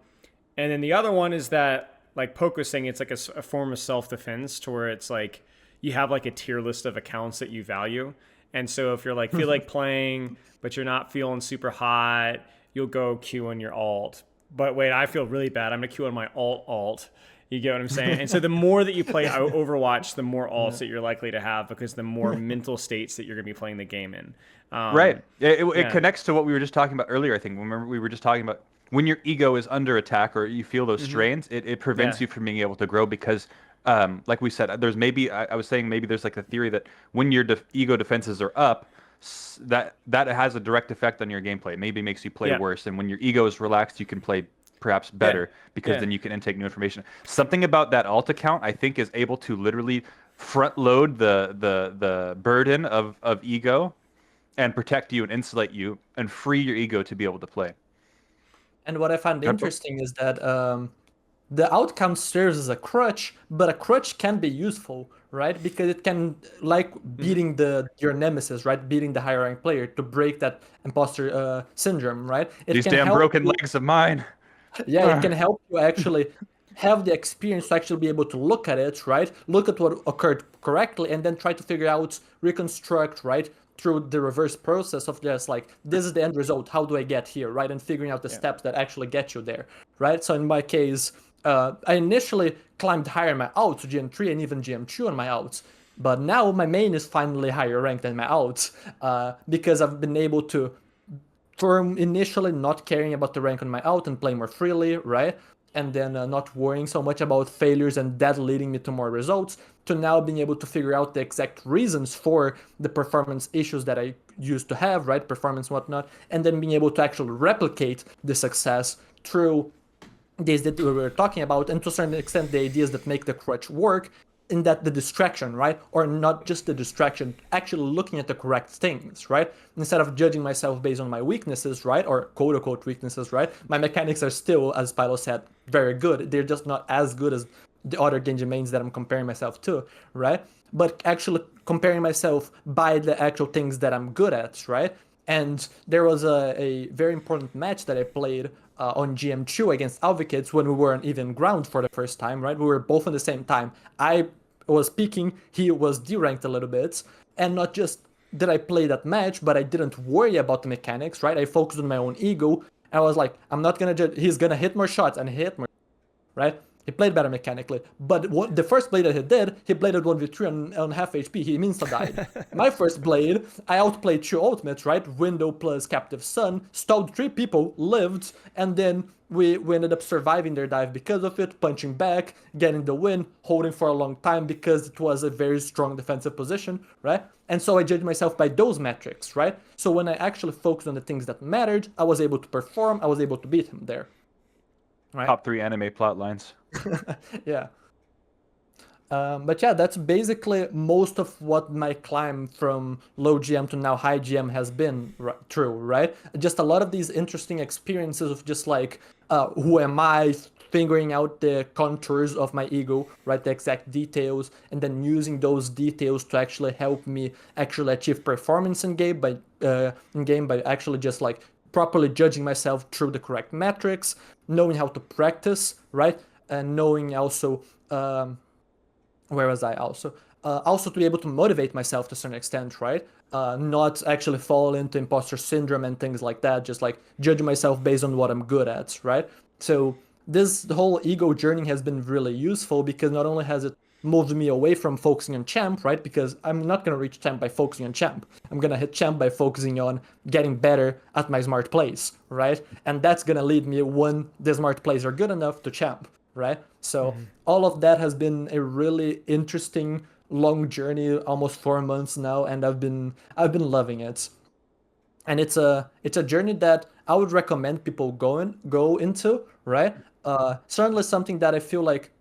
then the other one is that, like Poke was saying, it's like a form of self-defense to where it's like you have like a tier list of accounts that you value. And so if you're like, feel like playing, but you're not feeling super hot, you'll go queue on your alt. But wait, I feel really bad. I'm going to queue on my alt. You get what I'm saying? And so the more that you play Overwatch, the more alts that you're likely to have, because the more mental states that you're going to be playing the game in. Right. It connects to what we were just talking about earlier, I think. Remember, we were just talking about when your ego is under attack or you feel those strains, it prevents you from being able to grow because like we said, there's maybe I was saying maybe there's like a theory that when your ego defenses are up, that has a direct effect on your gameplay. It maybe makes you play worse, and when your ego is relaxed, you can play perhaps better because then you can intake new information. Something about that alt account, I think, is able to literally front load the burden of ego and protect you and insulate you and free your ego to be able to play. And what I find interesting is that the outcome serves as a crutch, but a crutch can be useful, right? Because it can, like beating your nemesis, right? Beating the higher rank player to break that imposter syndrome, right? These damn broken legs of mine. Yeah, it can help you actually have the experience to actually be able to look at it, right? Look at what occurred correctly, and then try to figure out, reconstruct, right? Through the reverse process of just like, this is the end result, how do I get here, right? And figuring out the steps that actually get you there, right? So in my case, I initially climbed higher in my outs, GM3 and even GM2 on my outs. But now my main is finally higher ranked than my outs because I've been able to, from initially not caring about the rank on my out and playing more freely, right? And then not worrying so much about failures and that leading me to more results, to now being able to figure out the exact reasons for the performance issues that I used to have, right? Performance, whatnot, and then being able to actually replicate the success through these that we were talking about, and to a certain extent, the ideas that make the crutch work, in that the distraction, right? Or not just the distraction, actually looking at the correct things, right? Instead of judging myself based on my weaknesses, right? Or quote unquote weaknesses, right? My mechanics are still, as Pilo said, very good. They're just not as good as the other Genji mains that I'm comparing myself to, right? But actually comparing myself by the actual things that I'm good at, right? And there was a very important match that I played on GM2 against Alvikids when we were on even ground for the first time, right? We were both on the same time. I was peaking, he was deranked a little bit, and not just did I play that match, but I didn't worry about the mechanics, right? I focused on my own ego. I was like, I'm not gonna judge, he's gonna hit more shots, and he hit more, right? He played better mechanically, but the first blade that he did, he bladed 1v3 on half HP, he insta-died. My first blade, I outplayed 2 ultimates, right? Window plus Captive Sun, stalled 3 people, lived, and then we ended up surviving their dive because of it, punching back, getting the win, holding for a long time because it was a very strong defensive position, right? And so I judged myself by those metrics, right? So when I actually focused on the things that mattered, I was able to perform, I was able to beat him there. Right? Top 3 anime plot lines. Yeah. But yeah, that's basically most of what my climb from low GM to now high GM has been true, right? Just a lot of these interesting experiences of just like, who am I, figuring out the contours of my ego, right? The exact details, and then using those details to actually help me actually achieve performance in game by actually just like properly judging myself through the correct metrics, knowing how to practice, right? And knowing also, where was I also? Also to be able to motivate myself to a certain extent, right? Not actually fall into imposter syndrome and things like that, just like judging myself based on what I'm good at, right? So this whole ego journey has been really useful because not only has it moved me away from focusing on champ, right? Because I'm not going to reach champ by focusing on champ. I'm going to hit champ by focusing on getting better at my smart plays, right? And that's going to lead me when the smart plays are good enough to champ, right? So all of that has been a really interesting long journey, almost 4 months now, and I've been loving it. And it's a journey that I would recommend people go into, right? Certainly something that I feel like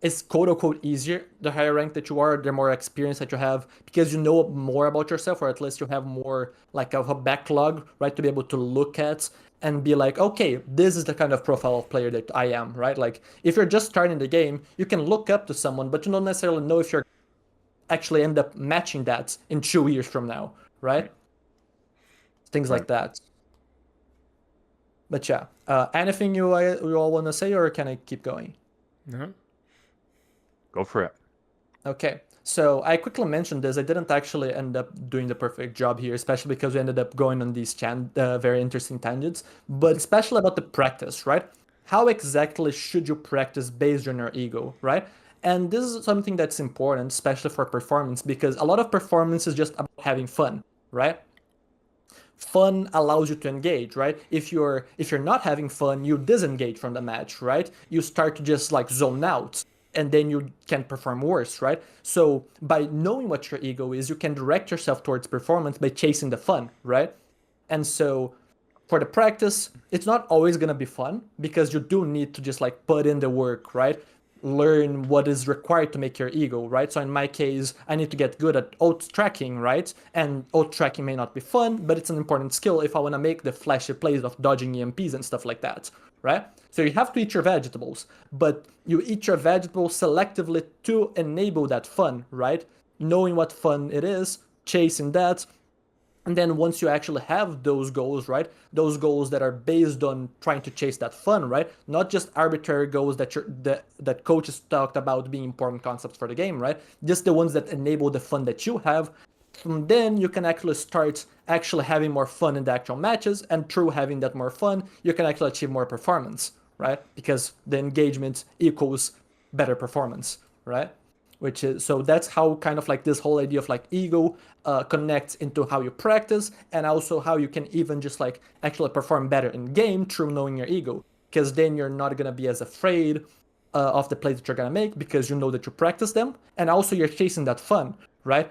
is quote unquote easier the higher rank that you are, the more experience that you have, because you know more about yourself, or at least you have more like of a backlog, right, to be able to look at and be like, okay, this is the kind of profile of player that I am, right? Like if you're just starting the game, you can look up to someone, but you don't necessarily know if you're actually end up matching that in 2 years from now, right? Things Right. like that. But yeah, anything you all want to say, or can I keep going? No? Go for it. Okay, so I quickly mentioned this. I didn't actually end up doing the perfect job here, especially because we ended up going on these very interesting tangents. But especially about the practice, right? How exactly should you practice based on your ego, right? And this is something that's important, especially for performance, because a lot of performance is just about having fun, right? Fun allows you to engage, right? If you're not having fun, you disengage from the match, right? You start to just like zone out, and then you can perform worse, right? So by knowing what your ego is, you can direct yourself towards performance by chasing the fun, right? And so for the practice, it's not always gonna be fun because you do need to just like put in the work, right? Learn what is required to make your ego, right? So in my case, I need to get good at ult tracking, right? And ult tracking may not be fun, but it's an important skill if I want to make the flashy plays of dodging EMPs and stuff like that, right? So you have to eat your vegetables, but you eat your vegetables selectively to enable that fun, right? Knowing what fun it is, chasing that, and then once you actually have those goals, right? Those goals that are based on trying to chase that fun, right? Not just arbitrary goals that coaches talked about being important concepts for the game, right? Just the ones that enable the fun that you have. From then you can actually start actually having more fun in the actual matches, and through having that more fun, you can actually achieve more performance, right? Because the engagement equals better performance, right? Which is, so that's how kind of like this whole idea of like ego connects into how you practice, and also how you can even just like actually perform better in game through knowing your ego, because then you're not gonna be as afraid of the plays that you're gonna make because you know that you practice them, and also you're chasing that fun, right?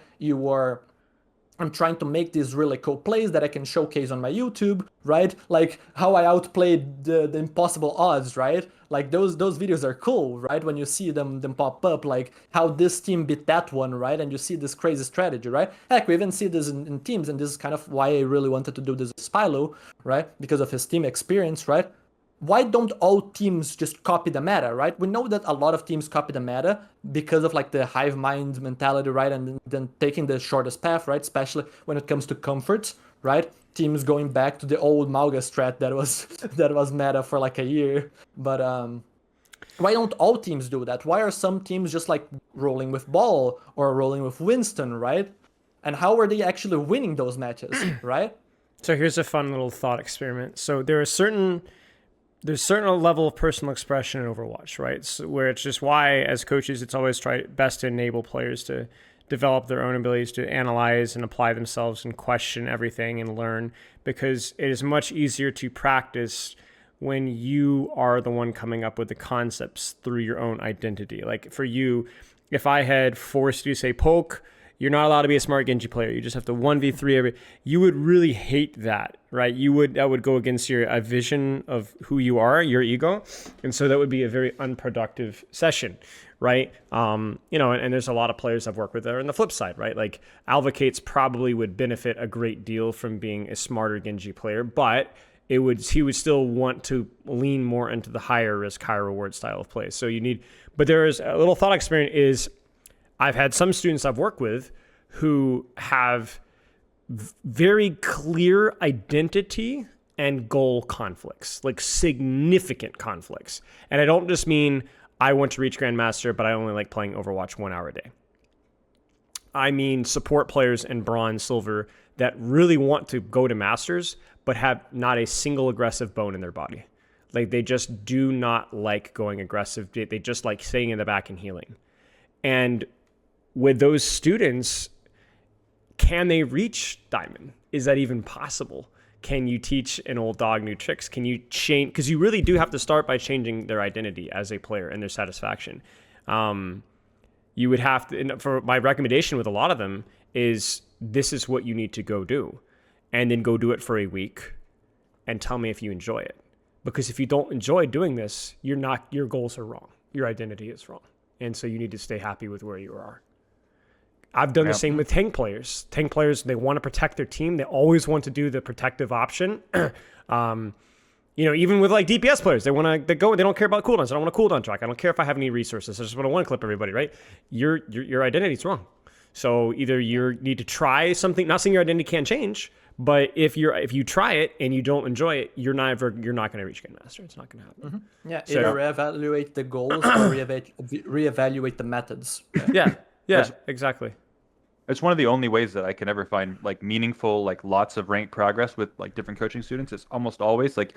I'm trying to make these really cool plays that I can showcase on my YouTube, right? Like how I outplayed the impossible odds, right? Like those videos are cool, right? When you see them pop up, like how this team beat that one, right? And you see this crazy strategy, right? Heck, we even see this in teams, and this is kind of why I really wanted to do this with Spilo, right? Because of his team experience, right? Why don't all teams just copy the meta, right? We know that a lot of teams copy the meta because of like the hive mind mentality, right? And then taking the shortest path, right? Especially when it comes to comfort, right? Teams going back to the old Mauga strat that was that was meta for like a year. But why don't all teams do that? Why are some teams just like rolling with Ball or rolling with Winston, right? And how are they actually winning those matches, right? So here's a fun little thought experiment. So there's certain level of personal expression in Overwatch, right? So where it's just why, as coaches, it's always best to enable players to develop their own abilities to analyze and apply themselves and question everything and learn, because it is much easier to practice when you are the one coming up with the concepts through your own identity. Like for you, if I had forced you to say poke, you're not allowed to be a smart Genji player. You just have to 1v3 every. You would really hate that, right? That would go against a vision of who you are, your ego, and so that would be a very unproductive session, right? And there's a lot of players I've worked with that are on the flip side, right? Like Alvocates probably would benefit a great deal from being a smarter Genji player, but he would still want to lean more into the higher risk, higher reward style of play. So but there is a little thought experiment is. I've had some students I've worked with who have very clear identity and goal conflicts, like significant conflicts. And I don't just mean I want to reach Grandmaster, but I only like playing Overwatch 1 hour a day. I mean support players in Bronze, Silver that really want to go to Masters, but have not a single aggressive bone in their body. Like they just do not like going aggressive. They just like staying in the back and healing. And with those students, can they reach Diamond? Is that even possible? Can you teach an old dog new tricks? Can you change? Because you really do have to start by changing their identity as a player and their satisfaction. You would have to, and for my recommendation with a lot of them is this is what you need to go do. And then go do it for a week and tell me if you enjoy it. Because if you don't enjoy doing this, your goals are wrong. Your identity is wrong. And so you need to stay happy with where you are. I've done the same with tank players. Tank players, they want to protect their team. They always want to do the protective option. Even with like DPS players, they don't care about cooldowns. I don't want a cooldown track. I don't care if I have any resources. I just want to one-clip everybody, right? Your identity is wrong. So either you need to try something, not saying your identity can't change, but if you try it and you don't enjoy it, you're not going to reach Grandmaster. It's not going to happen. Mm-hmm. Yeah, either reevaluate the goals or reevaluate the methods. Yeah, exactly. It's one of the only ways that I can ever find like meaningful, like lots of rank progress with like different coaching students. It's almost always like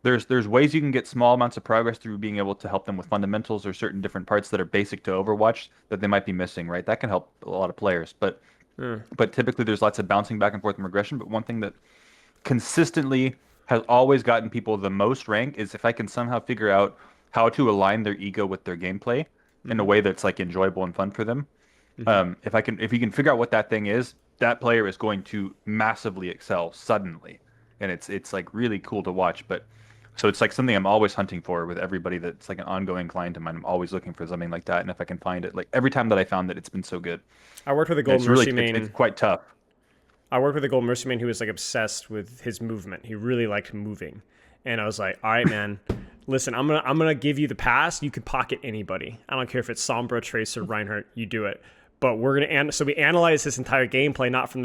there's ways you can get small amounts of progress through being able to help them with fundamentals or certain different parts that are basic to Overwatch that they might be missing, right? That can help a lot of players, but typically there's lots of bouncing back and forth and regression. But one thing that consistently has always gotten people the most rank is if I can somehow figure out how to align their ego with their gameplay in a way that's like enjoyable and fun for them. If you can figure out what that thing is, that player is going to massively excel suddenly, and it's like really cool to watch. But so it's like something I'm always hunting for with everybody that's like an ongoing client of mine. I'm always looking for something like that, and if I can find it, like every time that I found it, it's been so good. I worked with a Gold Mercy main. It's quite tough. I worked with a Gold Mercy main who was like obsessed with his movement. He really liked moving, and I was like, all right, man. Listen, I'm gonna give you the pass. You can pocket anybody. I don't care if it's Sombra, Tracer, Reinhardt. You do it. But so we analyze his entire gameplay, not from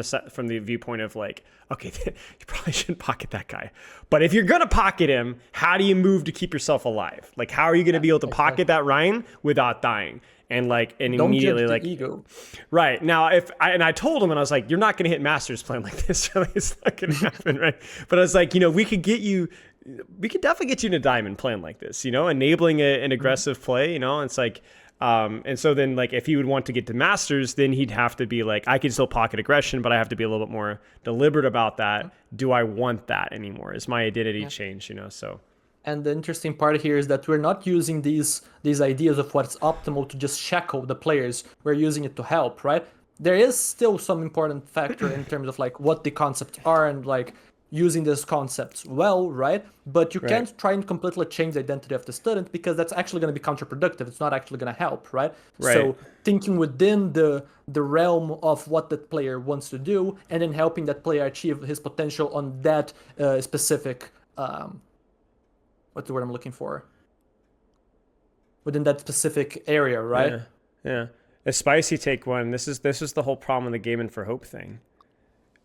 the viewpoint of like, okay, you probably shouldn't pocket that guy. But if you're gonna pocket him, how do you move to keep yourself alive? Like, how are you gonna be able to pocket that Ryan without dying? And like, and don't immediately like ego. Right now, I told him, and I was like, you're not gonna hit Masters playing like this. Really, it's not gonna happen, right? But I was like, we could definitely get you into Diamond playing like this. Enabling an aggressive play. It's like. And so then like if he would want to get to Masters, then he'd have to be like, I can still pocket aggression, but I have to be a little bit more deliberate about that. Do I want that anymore? Is my identity changed, so. And the interesting part here is that we're not using these ideas of what's optimal to just shackle the players. We're using it to help, right? There is still some important factor in terms of like what the concepts are and like using these concepts well, right? But you can't try and completely change the identity of the student because that's actually going to be counterproductive. It's not actually going to help, right? So thinking within the realm of what that player wants to do and then helping that player achieve his potential on that specific, what's the word I'm looking for? Within that specific area, right? Yeah. A spicy take one. This is the whole problem with the Gaming for Hope thing.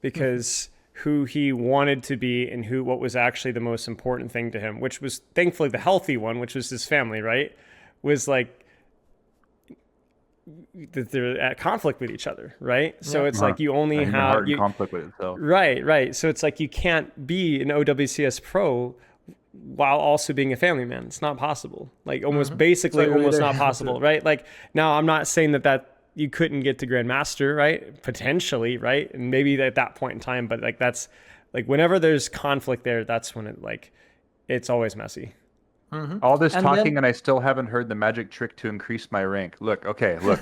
Because who he wanted to be and what was actually the most important thing to him, which was thankfully the healthy one, which was his family, right? Was like they're at conflict with each other, right? So it's like you only have conflict with itself. Right. So it's like you can't be an OWCS pro while also being a family man. It's not possible. Like almost not possible, right? Like now I'm not saying that you couldn't get to Grandmaster, right? Potentially, right? And maybe at that point in time, but like that's like whenever there's conflict there, that's when it's always messy. Mm-hmm. All this talking and I still haven't heard the magic trick to increase my rank. Look,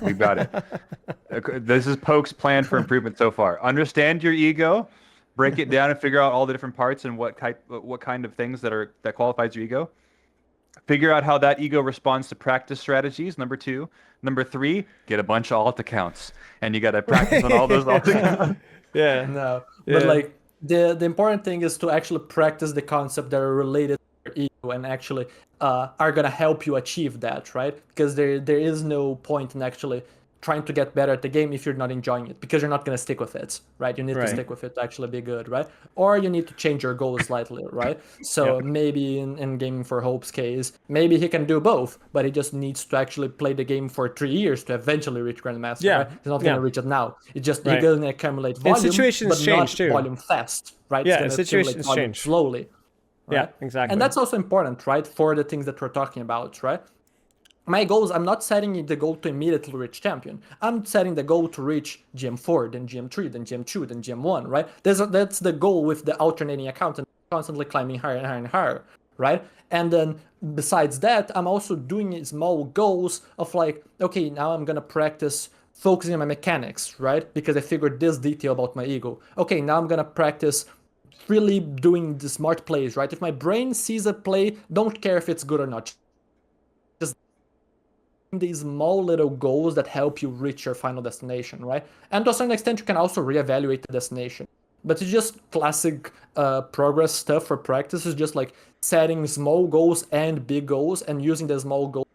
we've got it. This is Poke's plan for improvement so far. Understand your ego, break it down and figure out all the different parts and what kind of things that qualifies your ego. Figure out how that ego responds to practice strategies, number 2. Number 3, get a bunch of alt accounts. And you got to practice on all those alt accounts. But like the important thing is to actually practice the concept that are related to your ego and actually are going to help you achieve that, right? Because there is no point in actually trying to get better at the game if you're not enjoying it, because you're not going to stick with it, right? You need to stick with it to actually be good, right? Or you need to change your goals slightly, right? So maybe in Gaming for Hope's case, maybe he can do both, but he just needs to actually play the game for 3 years to eventually reach Grandmaster, right? He's not going to reach it now. It's just he's going to accumulate volume, situations but change not too. Volume fast, right? Yeah, situations change slowly. Yeah, right? exactly. And that's also important, right, for the things that we're talking about, right? My goals, I'm not setting the goal to immediately reach champion. I'm setting the goal to reach GM4, then GM3, then GM2, then GM1, right? That's the goal with the alternating account and constantly climbing higher and higher and higher, right? And then besides that, I'm also doing small goals of like, okay, now I'm gonna practice focusing on my mechanics, right? Because I figured this detail about my ego. Okay, now I'm gonna practice really doing the smart plays, right? If my brain sees a play, don't care if it's good or not, these small little goals that help you reach your final destination, right? And to a certain extent, you can also reevaluate the destination. But it's just classic progress stuff for practice. Is just like setting small goals and big goals, and using the small goals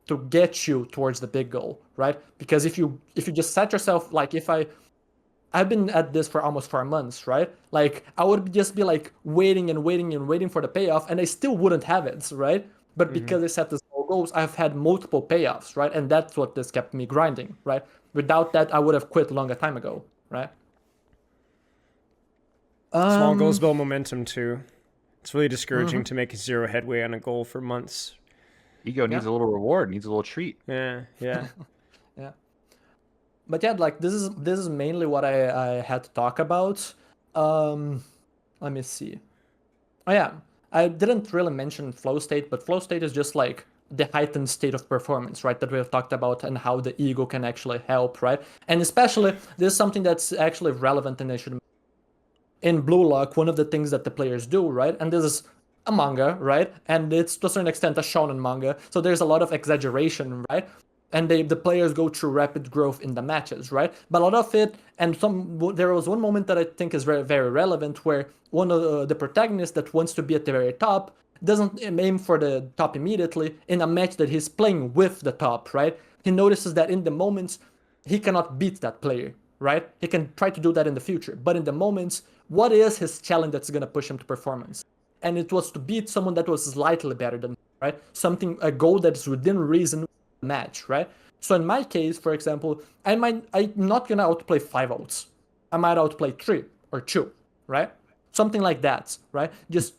to get you towards the big goal, right? Because if you just set yourself like if I've been at this for almost 4 months, right? Like I would just be like waiting and waiting and waiting for the payoff, and I still wouldn't have it, right? But because I set the small goals, I've had multiple payoffs, right? And that's what this kept me grinding, right? Without that, I would have quit a longer time ago, right? Small goals Um, build momentum too. It's really discouraging mhm, to make zero headway on a goal for months. Ego yeah, needs a little reward, needs a little treat. Yeah, yeah. yeah. But yeah, like this is mainly what I had to talk about. Um, Let me see. Oh yeah, I didn't really mention flow state, but flow state is just like the heightened state of performance, right? That we have talked about and how the ego can actually help, right? And especially this is something that's actually relevant and I should in Blue Lock, one of the things that the players do, right? And this is a manga, right? And it's to a certain extent a shonen manga, so there's a lot of exaggeration, right? And the players go through rapid growth in the matches, right? But a lot of it, and there was one moment that I think is very very relevant where one of the protagonists that wants to be at the very top doesn't aim for the top immediately in a match that he's playing with the top, right? He notices that in the moments he cannot beat that player, right? He can try to do that in the future, but in the moments, what is his challenge that's gonna push him to performance? And it was to beat someone that was slightly better than him, right? Something a goal that is within reason match, right? So in my case, for example, I'm not gonna outplay 5 outs. I might outplay 3 or 2, right? Something like that, right? Just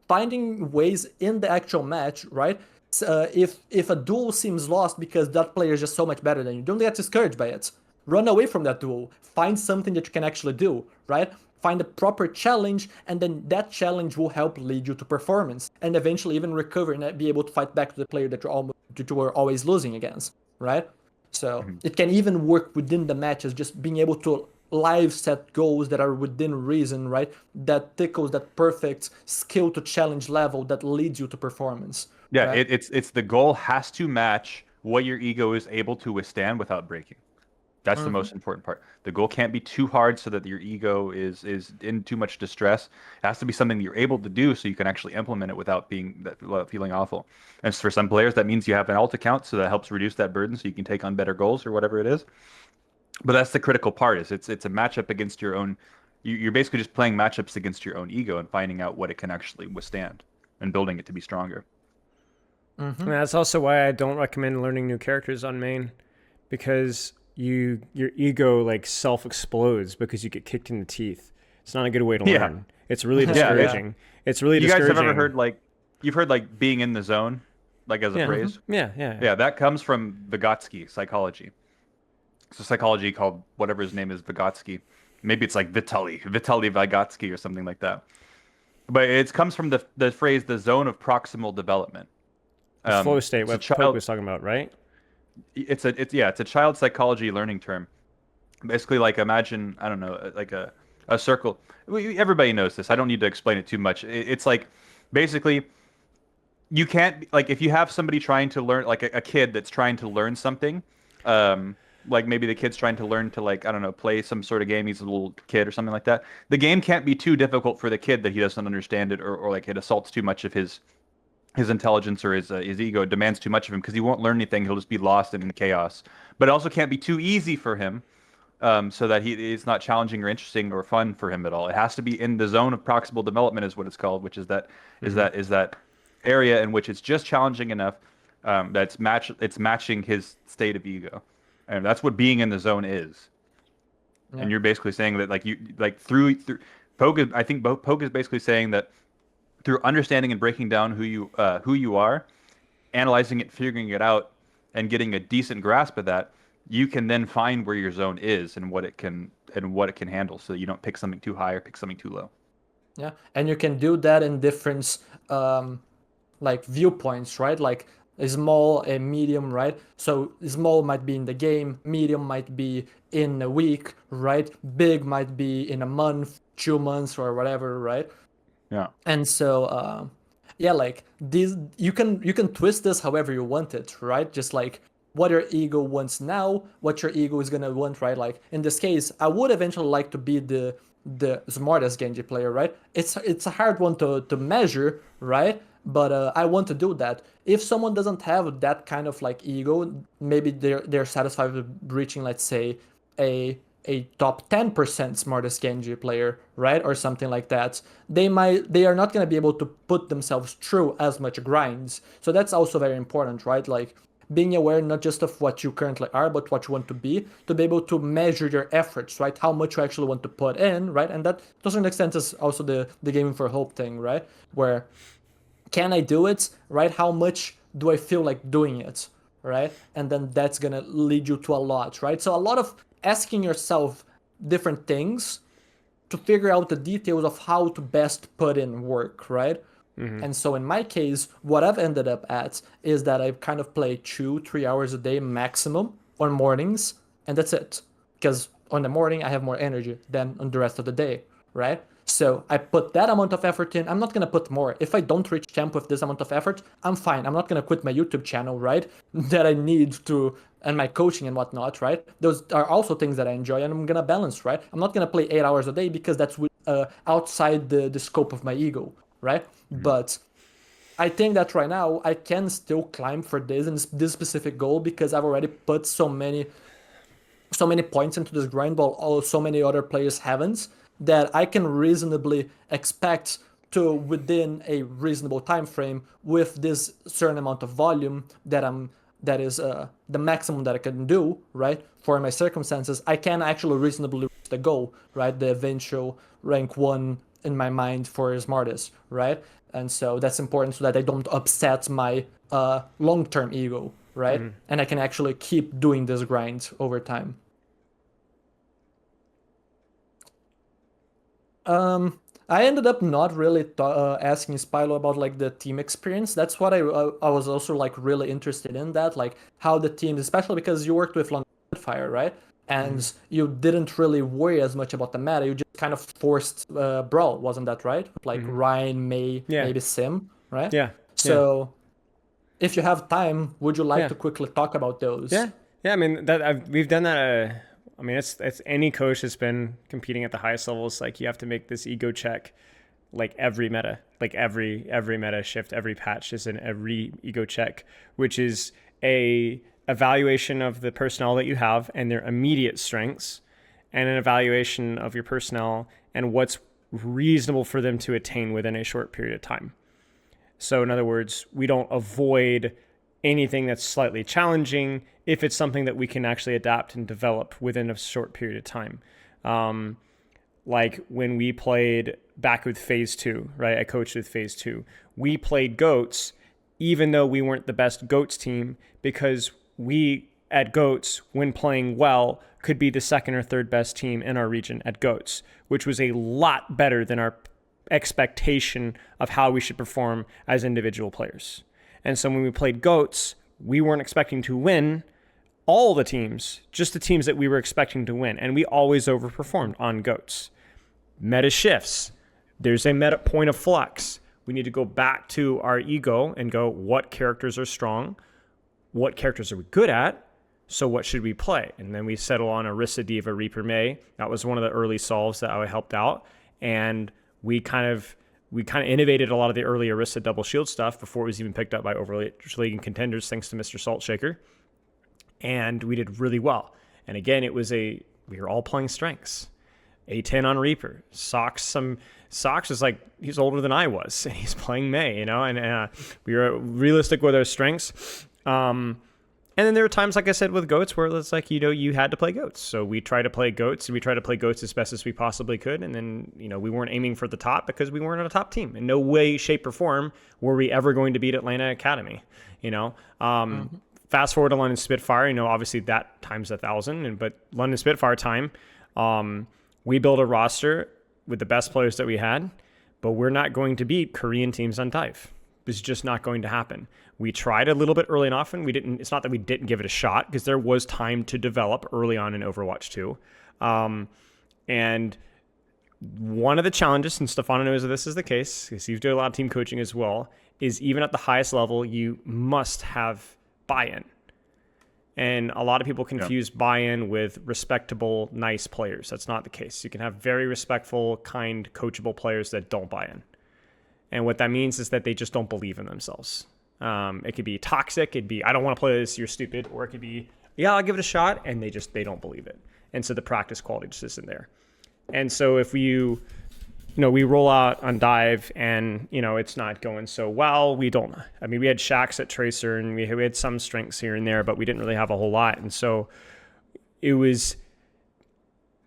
finding ways in the actual match, right? If a duel seems lost because that player is just so much better than you, don't get discouraged by it. Run away from that duel. Find something that you can actually do, right? Find a proper challenge, and then that challenge will help lead you to performance, and eventually even recover and be able to fight back to the player that you were always losing against, right? So Mhm. it can even work within the matches, just being able to live set goals that are within reason, right? That tickles that perfect skill to challenge level that leads you to performance, Yeah, right? it's the goal has to match what your ego is able to withstand without breaking. That's the Mm-hmm. most important part. The goal can't be too hard so that your ego is in too much distress. It has to be something that you're able to do so you can actually implement it without feeling awful. And for some players, that means you have an alt account, so that helps reduce that burden so you can take on better goals or whatever it is. But that's the critical part is it's a matchup against your own. You're basically just playing matchups against your own ego and finding out what it can actually withstand and building it to be stronger. Mm-hmm. And that's also why I don't recommend learning new characters on main, because your ego like self explodes because you get kicked in the teeth. It's not a good way to Yeah, learn. It's really yeah. It's discouraging. It's really you guys have ever discouraging. heard like you've heard like being in the zone, like as a Yeah. Mm-hmm. phrase. Yeah, yeah, yeah. Yeah, that comes from Vygotsky psychology. It's a psychology called whatever his name is, Vygotsky. Maybe it's like Vitaly Vygotsky or something like that. But it comes from the phrase the zone of proximal development. It's flow state, It's a what Poke child. was talking about, right? It's a child psychology learning term. Basically, like imagine I don't know, like a circle. Everybody knows this. I don't need to explain it too much. It's like basically you can't like if you have somebody trying to learn like a kid that's trying to learn something like maybe the kid's trying to learn to like I don't know play some sort of game, he's a little kid or something like that. The game can't be too difficult for the kid that he doesn't understand it, or like it assaults too much of his intelligence, or his ego demands too much of him because he won't learn anything. He'll just be lost in chaos. But it also can't be too easy for him, so that it's not challenging or interesting or fun for him at all. It has to be in the zone of proximal development, is what it's called, which is Mm-hmm. that area in which it's just challenging enough it's matching his state of ego, and that's what being in the zone is. Yeah. And you're basically saying that like you like through Poke. I think Poke is basically saying that through understanding and breaking down who you are, analyzing it, figuring it out, and getting a decent grasp of that, you can then find where your zone is and what it can handle, so you don't pick something too high or pick something too low. Yeah, and you can do that in different like viewpoints, right? Like a small, a medium, right? So small might be in the game, medium might be in a week, right? Big might be in a month, 2 months, or whatever, right? Yeah. And so yeah, like these you can twist this however you want it, right? Just like what your ego wants now, what your ego is gonna want, right? Like in this case, I would eventually like to be the smartest Genji player, right? It's a hard one to measure, right? But I want to do that. If someone doesn't have that kind of like ego, maybe they're satisfied with reaching, let's say, a a top 10% smartest Genji player, right? Or something like that. They are not going to be able to put themselves through as much grinds. So that's also very important, right? Like being aware not just of what you currently are, but what you want to be able to measure your efforts, right? How much you actually want to put in, right? And that to a certain extent is also the gaming for hope thing, right? Where can I do it, right? How much do I feel like doing it, right? And then that's gonna lead you to a lot, right? So a lot of asking yourself different things to figure out the details of how to best put in work, right? And so in my case, what I've ended up at is that I kind of play 2-3 hours a day maximum on mornings, and that's it. Because on the morning I have more energy than on the rest of the day, right? So I put that amount of effort in. I'm not gonna put more. If I don't reach champ with this amount of effort, I'm fine. I'm not gonna quit my YouTube channel, right? That I need to, and my coaching and whatnot, right? Those are also things that I enjoy, and I'm gonna balance, right? I'm not gonna play 8 hours a day because that's outside the scope of my ego, right? But I think that right now I can still climb for this and this specific goal because I've already put so many points into this grind while so many other players haven't, that I can reasonably expect to, within a reasonable time frame, with this certain amount of volume that is the maximum that I can do, right? For my circumstances, I can actually reasonably reach the goal, right? The eventual rank 1 in my mind for smartest, right? And so that's important so that I don't upset my long-term ego, right? And I can actually keep doing this grind over time. I ended up not really asking Spilo about like the team experience. That's what I was also like really interested in, that like how the teams, especially because you worked with London Fire, right? And you didn't really worry as much about the meta. You just kind of forced Brawl, wasn't that right? Like Ryan, May, Yeah. maybe Sim, right? Yeah. So if you have time, would you like Yeah. to quickly talk about those? Yeah. I mean we've done that. I mean, it's any coach that's been competing at the highest levels. Like you have to make this ego check, like every meta, like every meta shift, every patch is an every ego check, which is a evaluation of the personnel that you have and their immediate strengths, and an evaluation of your personnel and what's reasonable for them to attain within a short period of time. So in other words, we don't avoid anything that's slightly challenging if it's something that we can actually adapt and develop within a short period of time. Like when we played back with phase 2, right? I coached with phase 2. We played GOATs, even though we weren't the best GOATs team, because we at GOATs, when playing well, could be the second or third best team in our region at GOATs, which was a lot better than our expectation of how we should perform as individual players. And so when we played GOATs, we weren't expecting to win all the teams, just the teams that we were expecting to win. And we always overperformed on GOATs. Meta shifts. There's a meta point of flux. We need to go back to our ego and go, what characters are strong? What characters are we good at? So what should we play? And then we settle on Orisa, D.Va, Reaper, May. That was one of the early solves that I helped out. And we kind of innovated a lot of the early Orisa double shield stuff before it was even picked up by Overwatch League and contenders, thanks to Mr. Saltshaker. And we did really well. And again, we were all playing strengths. A10 on Reaper. Sox is like, he's older than I was, and he's playing May, and we were realistic with our strengths. And then there were times, like I said, with goats where it's like, you had to play goats. So we tried to play goats, and we tried to play goats as best as we possibly could. And then, we weren't aiming for the top because we weren't a top team. In no way, shape, or form were we ever going to beat Atlanta Academy. Fast forward to London Spitfire, obviously that times 1,000. But London Spitfire time, we built a roster with the best players that we had, but we're not going to beat Korean teams on dive. It's just not going to happen. We tried a little bit early and often. It's not that we didn't give it a shot, because there was time to develop early on in Overwatch 2. And one of the challenges, and Stefano knows that this is the case, because he's doing a lot of team coaching as well, is even at the highest level, you must have buy-in. And a lot of people confuse buy-in with respectable, nice players. That's not the case. You can have very respectful, kind, coachable players that don't buy in. And what that means is that they just don't believe in themselves. It could be toxic. It'd be, I don't want to play this, you're stupid. Or it could be, yeah, I'll give it a shot. And they don't believe it. And so the practice quality just isn't there. And so if we roll out on dive and, it's not going so well, we had Shax at Tracer, and we had some strengths here and there, but we didn't really have a whole lot. And so it was,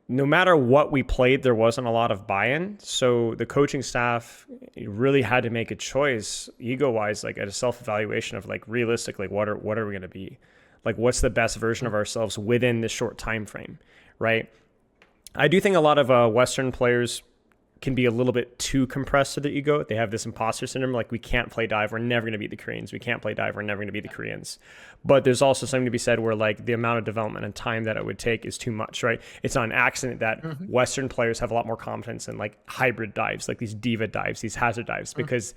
no matter what we played, there wasn't a lot of buy-in. So the coaching staff really had to make a choice, ego-wise, like at a self-evaluation of like, realistically, what are we going to be? Like, what's the best version of ourselves within this short time frame, right? I do think a lot of Western players can be a little bit too compressed to their ego. They have this imposter syndrome, like, we can't play dive, we're never going to beat the Koreans. We can't play dive, we're never going to beat the Koreans. But there's also something to be said where, like, the amount of development and time that it would take is too much, right? It's not an accident that Western players have a lot more confidence in, like, hybrid dives, like these diva dives, these hazard dives, because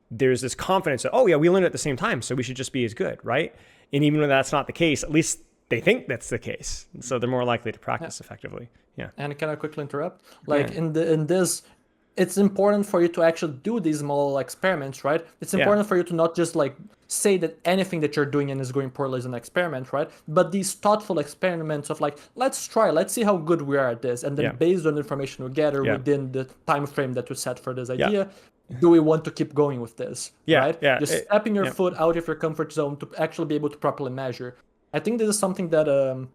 there's this confidence that, oh yeah, we learned at the same time, so we should just be as good, right? And even when that's not the case, at least they think that's the case. So they're more likely to practice effectively. Yeah. And can I quickly interrupt? Like, in this, it's important for you to actually do these small experiments, right? It's important for you to not just like say that anything that you're doing and is going poorly is an experiment, right? But these thoughtful experiments of like, let's see how good we are at this, and then based on the information we gather within the time frame that we set for this idea, do we want to keep going with this? Right? Just stepping your foot out of your comfort zone to actually be able to properly measure. I think this is something that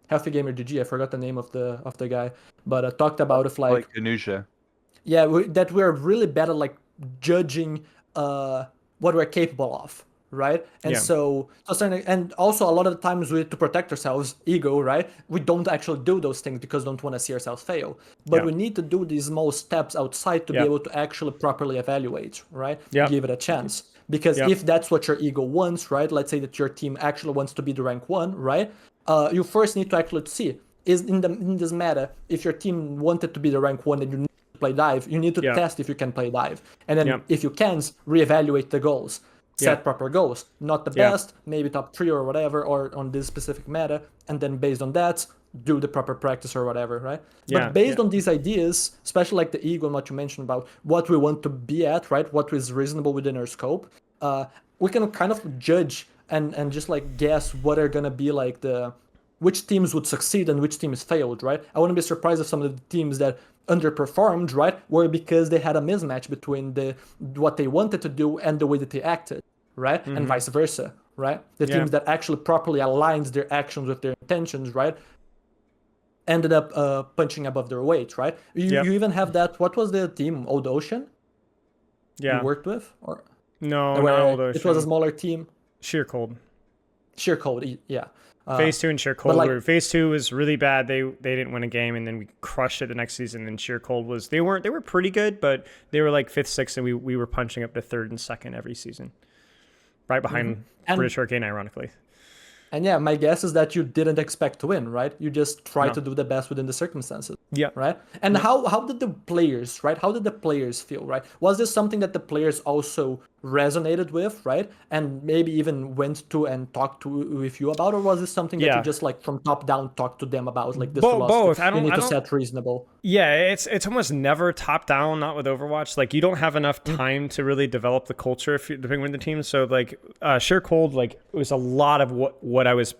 Healthy Gamer GG, I forgot the name of the guy, but talked about of like Anusha. Yeah, that we're really bad at like judging what we're capable of, right? And and also a lot of the times to protect ourselves, ego, right? We don't actually do those things because we don't want to see ourselves fail. But we need to do these small steps outside to be able to actually properly evaluate, right? Give it a chance. Because if that's what your ego wants, right? Let's say that your team actually wants to be the rank 1, right? You first need to actually see, is in this meta, if your team wanted to be the rank 1 and you need to play dive, you need to test if you can play dive. And then if you can't, reevaluate the goals. Set proper goals. Not the best, maybe top 3 or whatever, or on this specific meta. And then based on that, do the proper practice or whatever, right? But based on these ideas, especially like the ego and what you mentioned about what we want to be at, right? What is reasonable within our scope, we can kind of judge and just like guess what are gonna be like which teams would succeed and which teams failed, right? I wouldn't be surprised if some of the teams that underperformed, right, were because they had a mismatch between what they wanted to do and the way that they acted, right? And vice versa, right? The teams that actually properly aligned their actions with their intentions, right, ended up punching above their weight, right? You even have that. What was the team? Old Ocean. You worked with, or no, not Old Ocean. It was a smaller team. Sheer Cold. Sheer Cold, yeah. Phase 2 and Sheer Cold Phase 2 was really bad. They didn't win a game, and then we crushed it the next season. And Sheer Cold they were pretty good, but they were like 5th, 6th, and we were punching up to 3rd and 2nd every season, right behind British Hurricane, ironically. And yeah, my guess is that you didn't expect to win, right? You just try to do the best within the circumstances. Yeah. Right? And how did the players, right? How did the players feel, right? Was this something that the players also resonated with, right? And maybe even went to and talked with you about, or was this something that you just like from top down talked to them about, like this philosophy? Both. You need to set reasonable. Yeah, it's almost never top down, not with Overwatch. Like, you don't have enough time to really develop the culture if you're depending on the team. So like Sheer Cold, like, it was a lot of what I was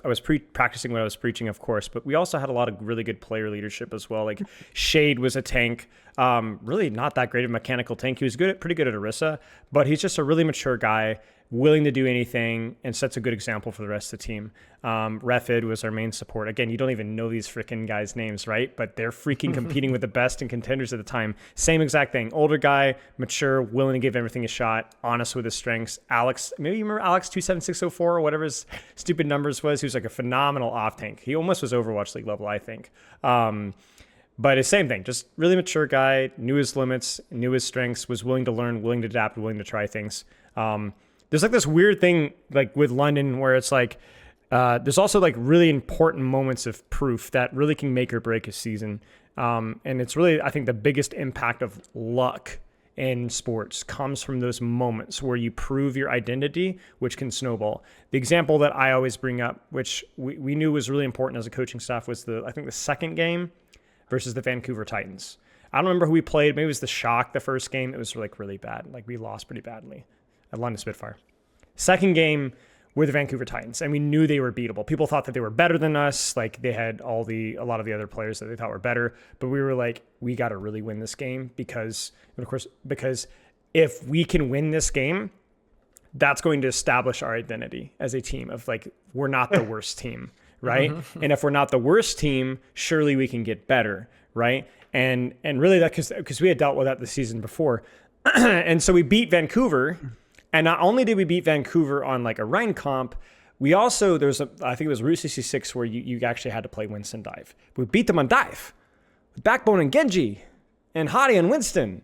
practicing what I was preaching, of course, but we also had a lot of really good player leadership as well. Like, Shade was a tank. Really not that great of a mechanical tank. He was pretty good at Orisa, but he's just a really mature guy, willing to do anything, and sets a good example for the rest of the team. Refid was our main support. Again, you don't even know these freaking guys' names, right? But they're freaking competing with the best and contenders at the time. Same exact thing. Older guy, mature, willing to give everything a shot, honest with his strengths. Alex, maybe you remember Alex 27604 or whatever his stupid numbers was. He was like a phenomenal off tank. He almost was Overwatch League level, I think. But it's same thing, just really mature guy, knew his limits, knew his strengths, was willing to learn, willing to adapt, willing to try things. There's like this weird thing like with London where it's like, there's also like really important moments of proof that really can make or break a season. And it's really, I think the biggest impact of luck in sports comes from those moments where you prove your identity, which can snowball. The example that I always bring up, which we knew was really important as a coaching staff, was I think the second game versus the Vancouver Titans. I don't remember who we played. Maybe it was the Shock the first game. It was like really bad. Like we lost pretty badly at London Spitfire. Second game were the Vancouver Titans, and we knew they were beatable. People thought that they were better than us. Like they had a lot of the other players that they thought were better, but we were like, we got to really win this game because if we can win this game, that's going to establish our identity as a team of like, we're not the worst team. Right. And if we're not the worst team, surely we can get better. Right. And really that because we had dealt with that the season before. And so we beat Vancouver. And not only did we beat Vancouver on like a Rhine comp, we also, I think it was Route 66 where you actually had to play Winston dive. We beat them on dive with Backbone and Genji and Hottie and Winston.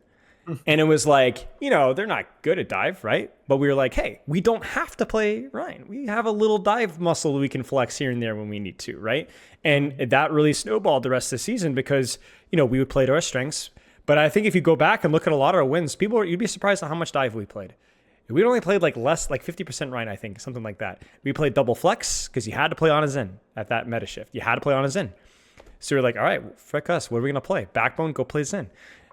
And it was like, they're not good at dive, right? But we were like, hey, we don't have to play Ryan. We have a little dive muscle we can flex here and there when we need to, right? And that really snowballed the rest of the season because, we would play to our strengths. But I think if you go back and look at a lot of our wins, you'd be surprised at how much dive we played. We only played like 50% Ryan, I think, something like that. We played double flex because you had to play on a Zen at that meta shift. You had to play on a Zen. So we're like, all right, frick us. What are we going to play? Backbone, go play Zen.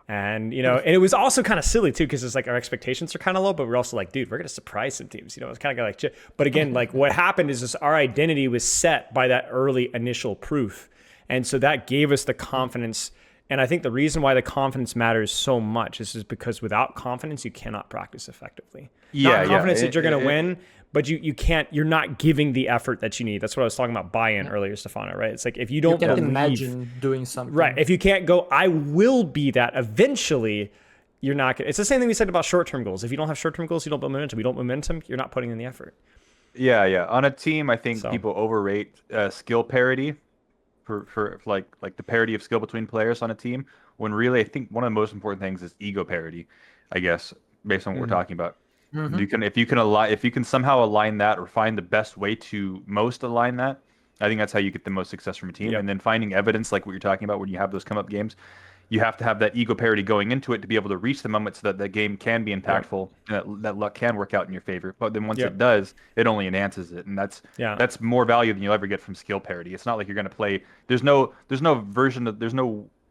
And, and it was also kind of silly too, because it's like our expectations are kind of low, but we're also like, dude, we're going to surprise some teams. It's kind of like, but again, like what happened is our identity was set by that early initial proof. And so that gave us the confidence. And I think the reason why the confidence matters so much is because without confidence, you cannot practice effectively. Not confidence that you're going to win, but you're not giving the effort that you need. That's what I was talking about buy-in earlier, Stefano, right? It's like if you don't can't imagine doing something. Right. If you can't go, I will be that eventually, you're not going to. It's the same thing we said about short-term goals. If you don't have short-term goals, you don't build momentum. You don't momentum, you're not putting in the effort. Yeah. On a team, I think people overrate skill parity for like the parity of skill between players on a team, when really I think one of the most important things is ego parity, I guess, based on what we're talking about. If you can somehow align that or find the best way to most align that, I think that's how you get the most success from a team. And then finding evidence like what you're talking about when you have those come up games, you have to have that ego parity going into it to be able to reach the moment so that the game can be impactful and that luck can work out in your favor. But then once it does, it only enhances it, and that's more value than you'll ever get from skill parity. It's not like you're going to play. There's no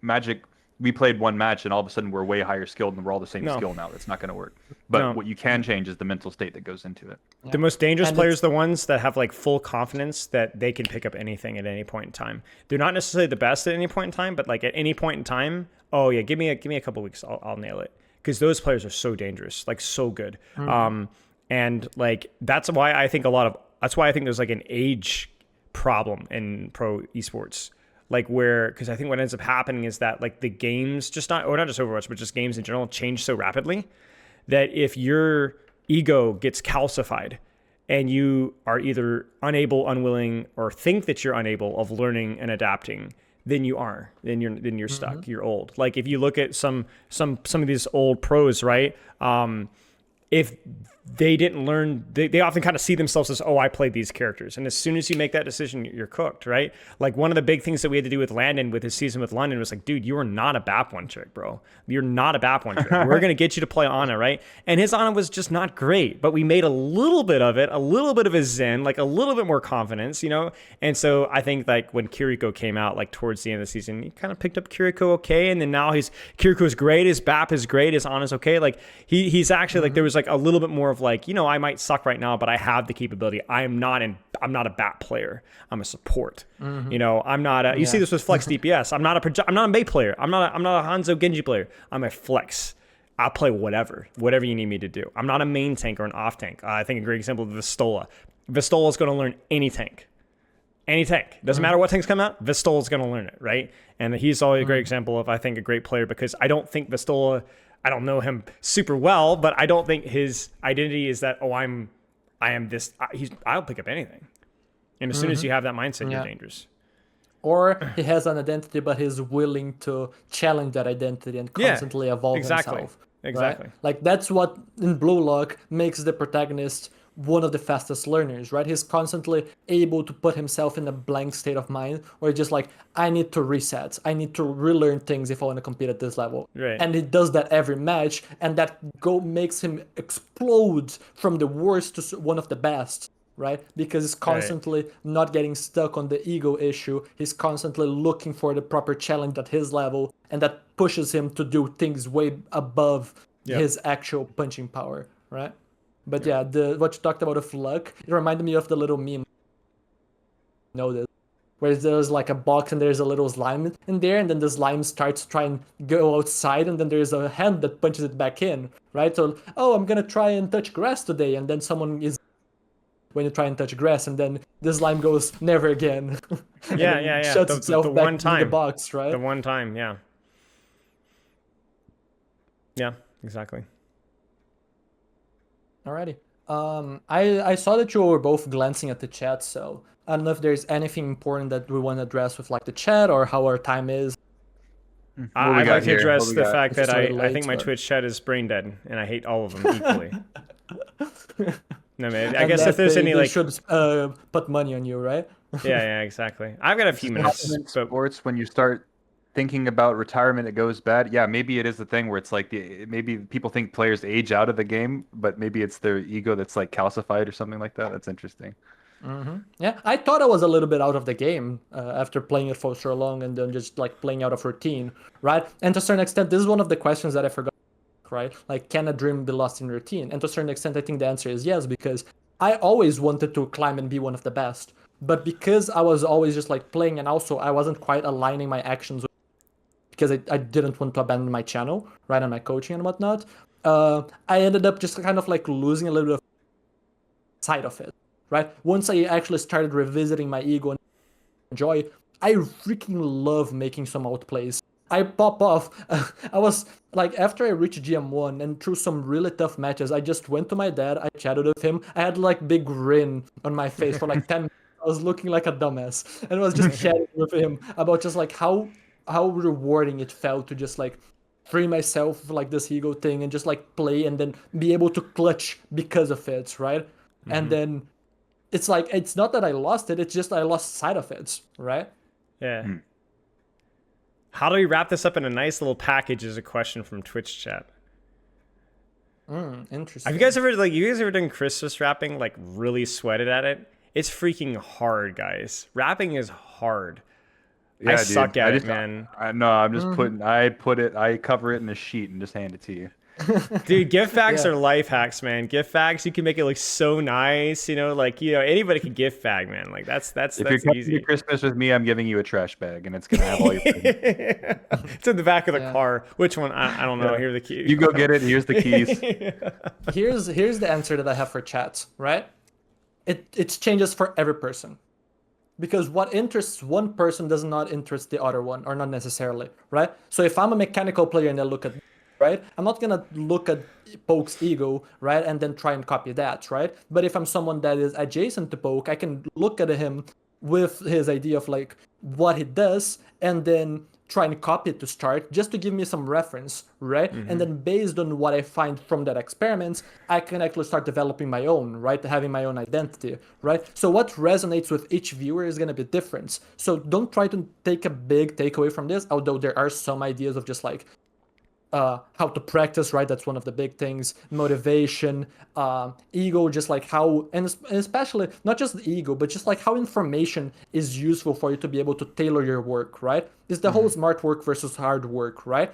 magic. We played one match and all of a sudden we're way higher skilled and we're all the same skill now. That's not going to work. But what you can change is the mental state that goes into it. The most dangerous players are the ones that have like full confidence that they can pick up anything at any point in time. They're not necessarily the best at any point in time, but like at any point in time, give me a couple weeks, I'll nail it. Because those players are so dangerous, like so good. And like that's why I think there's like an age problem in pro esports. Like because I think what ends up happening is that like the games not just Overwatch, but just games in general change so rapidly that if your ego gets calcified and you are either unable, unwilling, or think that you're unable of learning and adapting, then you're stuck. You're old. Like if you look at some of these old pros, right? If they didn't learn, they often kind of see themselves as, I played these characters. And as soon as you make that decision, you're cooked, right? Like one of the big things that we had to do with Landon with his season with London was like, dude, you are not a BAP one trick, bro. You're not a BAP one trick. We're going to get you to play Ana, right? And his Ana was just not great, but we made a little bit of it, a little bit of his Zen, like a little bit more confidence, And so I think like when Kiriko came out, like towards the end of the season, he kind of picked up Kiriko okay. And then now Kiriko's great, his BAP is great, his Ana's okay. Like he's actually like, there was like a little bit more of like, I might suck right now, but I have the capability. I'm not a BAT player. I'm a support. I'm not you see this with Flex DPS. I'm not a Mei player. I'm not a Hanzo Genji player. I'm a Flex. I'll play whatever you need me to do. I'm not a main tank or an off tank. I think a great example of Vistola. Vistola is going to learn any tank. Any tank. Doesn't matter what tanks come out, Vistola is going to learn it, right? And he's always a great example of, I think, a great player, because I don't think Vistola, I don't know him super well, but I don't think his identity is that, I am this. I'll pick up anything. And as soon as you have that mindset, you're dangerous. Or he has an identity, but he's willing to challenge that identity and constantly evolve himself. Exactly. Right? Like, that's what in Blue Lock makes the protagonist one of the fastest learners, right? He's constantly able to put himself in a blank state of mind where just like, I need to reset. I need to relearn things if I want to compete at this level. Right. And he does that every match, and that makes him explode from the worst to one of the best. Right? Because he's constantly not getting stuck on the ego issue. He's constantly looking for the proper challenge at his level, and that pushes him to do things way above his actual punching power, right? But what you talked about of luck, it reminded me of the little meme. You know this, where there's like a box and there's a little slime in there, and then the slime starts to try and go outside, and then there's a hand that punches it back in, right? So, I'm gonna try and touch grass today, and then someone is when you try and touch grass, and then the slime goes never again. Shuts itself back one time in the box, right? The one time, yeah. Yeah, exactly. Alrighty. I saw that you were both glancing at the chat, so I don't know if there's anything important that we want to address with like the chat or how our time is. I'd like to address the fact that I think my Twitch chat is brain dead, and I hate all of them equally. No, man. I guess if there's they should put money on you, right? yeah, exactly. I've got a few minutes. In sports, when you start thinking about retirement, it goes bad. Yeah, maybe it is the thing where it's like maybe people think players age out of the game, but maybe it's their ego that's like calcified or something like that. That's interesting. Yeah, I thought I was a little bit out of the game after playing it for so long, and then just like playing out of routine, right? And to a certain extent, this is one of the questions that I forgot. Right? Like, can a dream be lost in routine? And to a certain extent, I think the answer is yes, because I always wanted to climb and be one of the best. But because I was always just like playing, and also I wasn't quite aligning my actions because I didn't want to abandon my channel, right, and my coaching and whatnot, I ended up just kind of like losing a little bit of sight of it, right? Once I actually started revisiting my ego and joy, I freaking love making some outplays. I pop off. I was like, after I reached GM1 and through some really tough matches, I just went to my dad, I chatted with him. I had like big grin on my face for like 10 minutes. I was looking like a dumbass. And I was just chatting with him about just like how rewarding it felt to just like free myself of like this ego thing and just like play and then be able to clutch because of it, right? And then it's like, it's not that I lost it, it's just I lost sight of it, right? Yeah. How do we wrap this up in a nice little package is a question from Twitch chat. Interesting. Have you guys ever done Christmas wrapping, like really sweated at it? It's freaking hard, guys. Wrapping is hard. Yeah, I suck at it, man. I'm just I cover it in a sheet and just hand it to you. Dude, gift bags are life hacks, man. Gift bags, you can make it look so nice, anybody can gift bag, man. Like that's if you're coming easy. to Christmas with me, I'm giving you a trash bag, and it's gonna have all your It's in the back of the car. Which one? I don't know. Here are the keys. You go get it. Here's the keys. Here's the answer that I have for chat, right? It changes for every person. Because what interests one person does not interest the other one, or not necessarily, right? So if I'm a mechanical player and I look at, right, I'm not gonna look at Poke's ego, right, and then try and copy that, right? But if I'm someone that is adjacent to Poke, I can look at him with his idea of like what he does, and then try and copy it to start, just to give me some reference, right? And then based on what I find from that experiment, I can actually start developing my own, right? Having my own identity, right? So what resonates with each viewer is gonna be different. So don't try to take a big takeaway from this, although there are some ideas of just like how to practice, right? That's one of the big things. Motivation, ego, just like how, and especially not just the ego, but just like how information is useful for you to be able to tailor your work, right? It's the whole smart work versus hard work, right?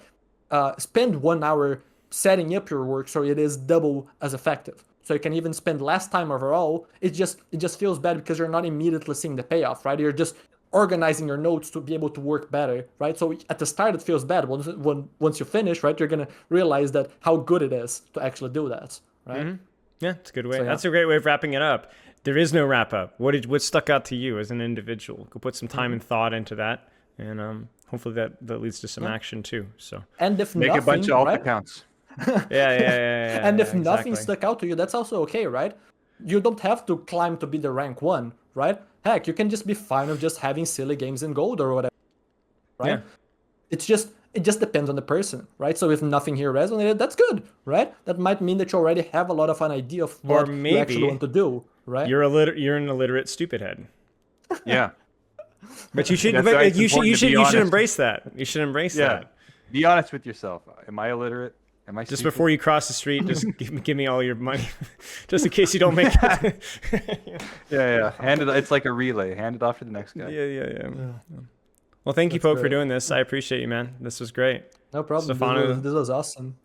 Spend 1 hour setting up your work so it is double as effective. So you can even spend less time overall. It just feels bad because you're not immediately seeing the payoff, right? You're just organizing your notes to be able to work better, right? So at the start it feels bad. Once you finish, right, you're gonna realize that how good it is to actually do that, right? Yeah, it's a good way. So, yeah. That's a great way of wrapping it up. There is no wrap up. What stuck out to you as an individual? Go put some time and thought into that, and hopefully that leads to some action too. So And if Make nothing, a bunch of alt right? accounts. yeah. And if nothing exactly. stuck out to you, that's also okay, right? You don't have to climb to be the rank 1, right? Heck, you can just be fine with just having silly games in gold or whatever, right? Yeah. It just depends on the person, right? So if nothing here resonated, that's good, right? That might mean that you already have a lot of an idea of what you actually want to do, right? You're an illiterate stupid head. Yeah. But you should That's why it's you should important to be you should honest. embrace that. You should embrace Yeah. that. Be honest with yourself. Am I illiterate? Am I Just stupid? before you cross the street, just give me all your money, just in case you don't make it. Yeah. Hand it. It's like a relay. Hand it off to the next guy. Yeah. Well, thank you, That's Poke, for great. doing this. I appreciate you, man. This was great. No problem. Stefano- This was awesome.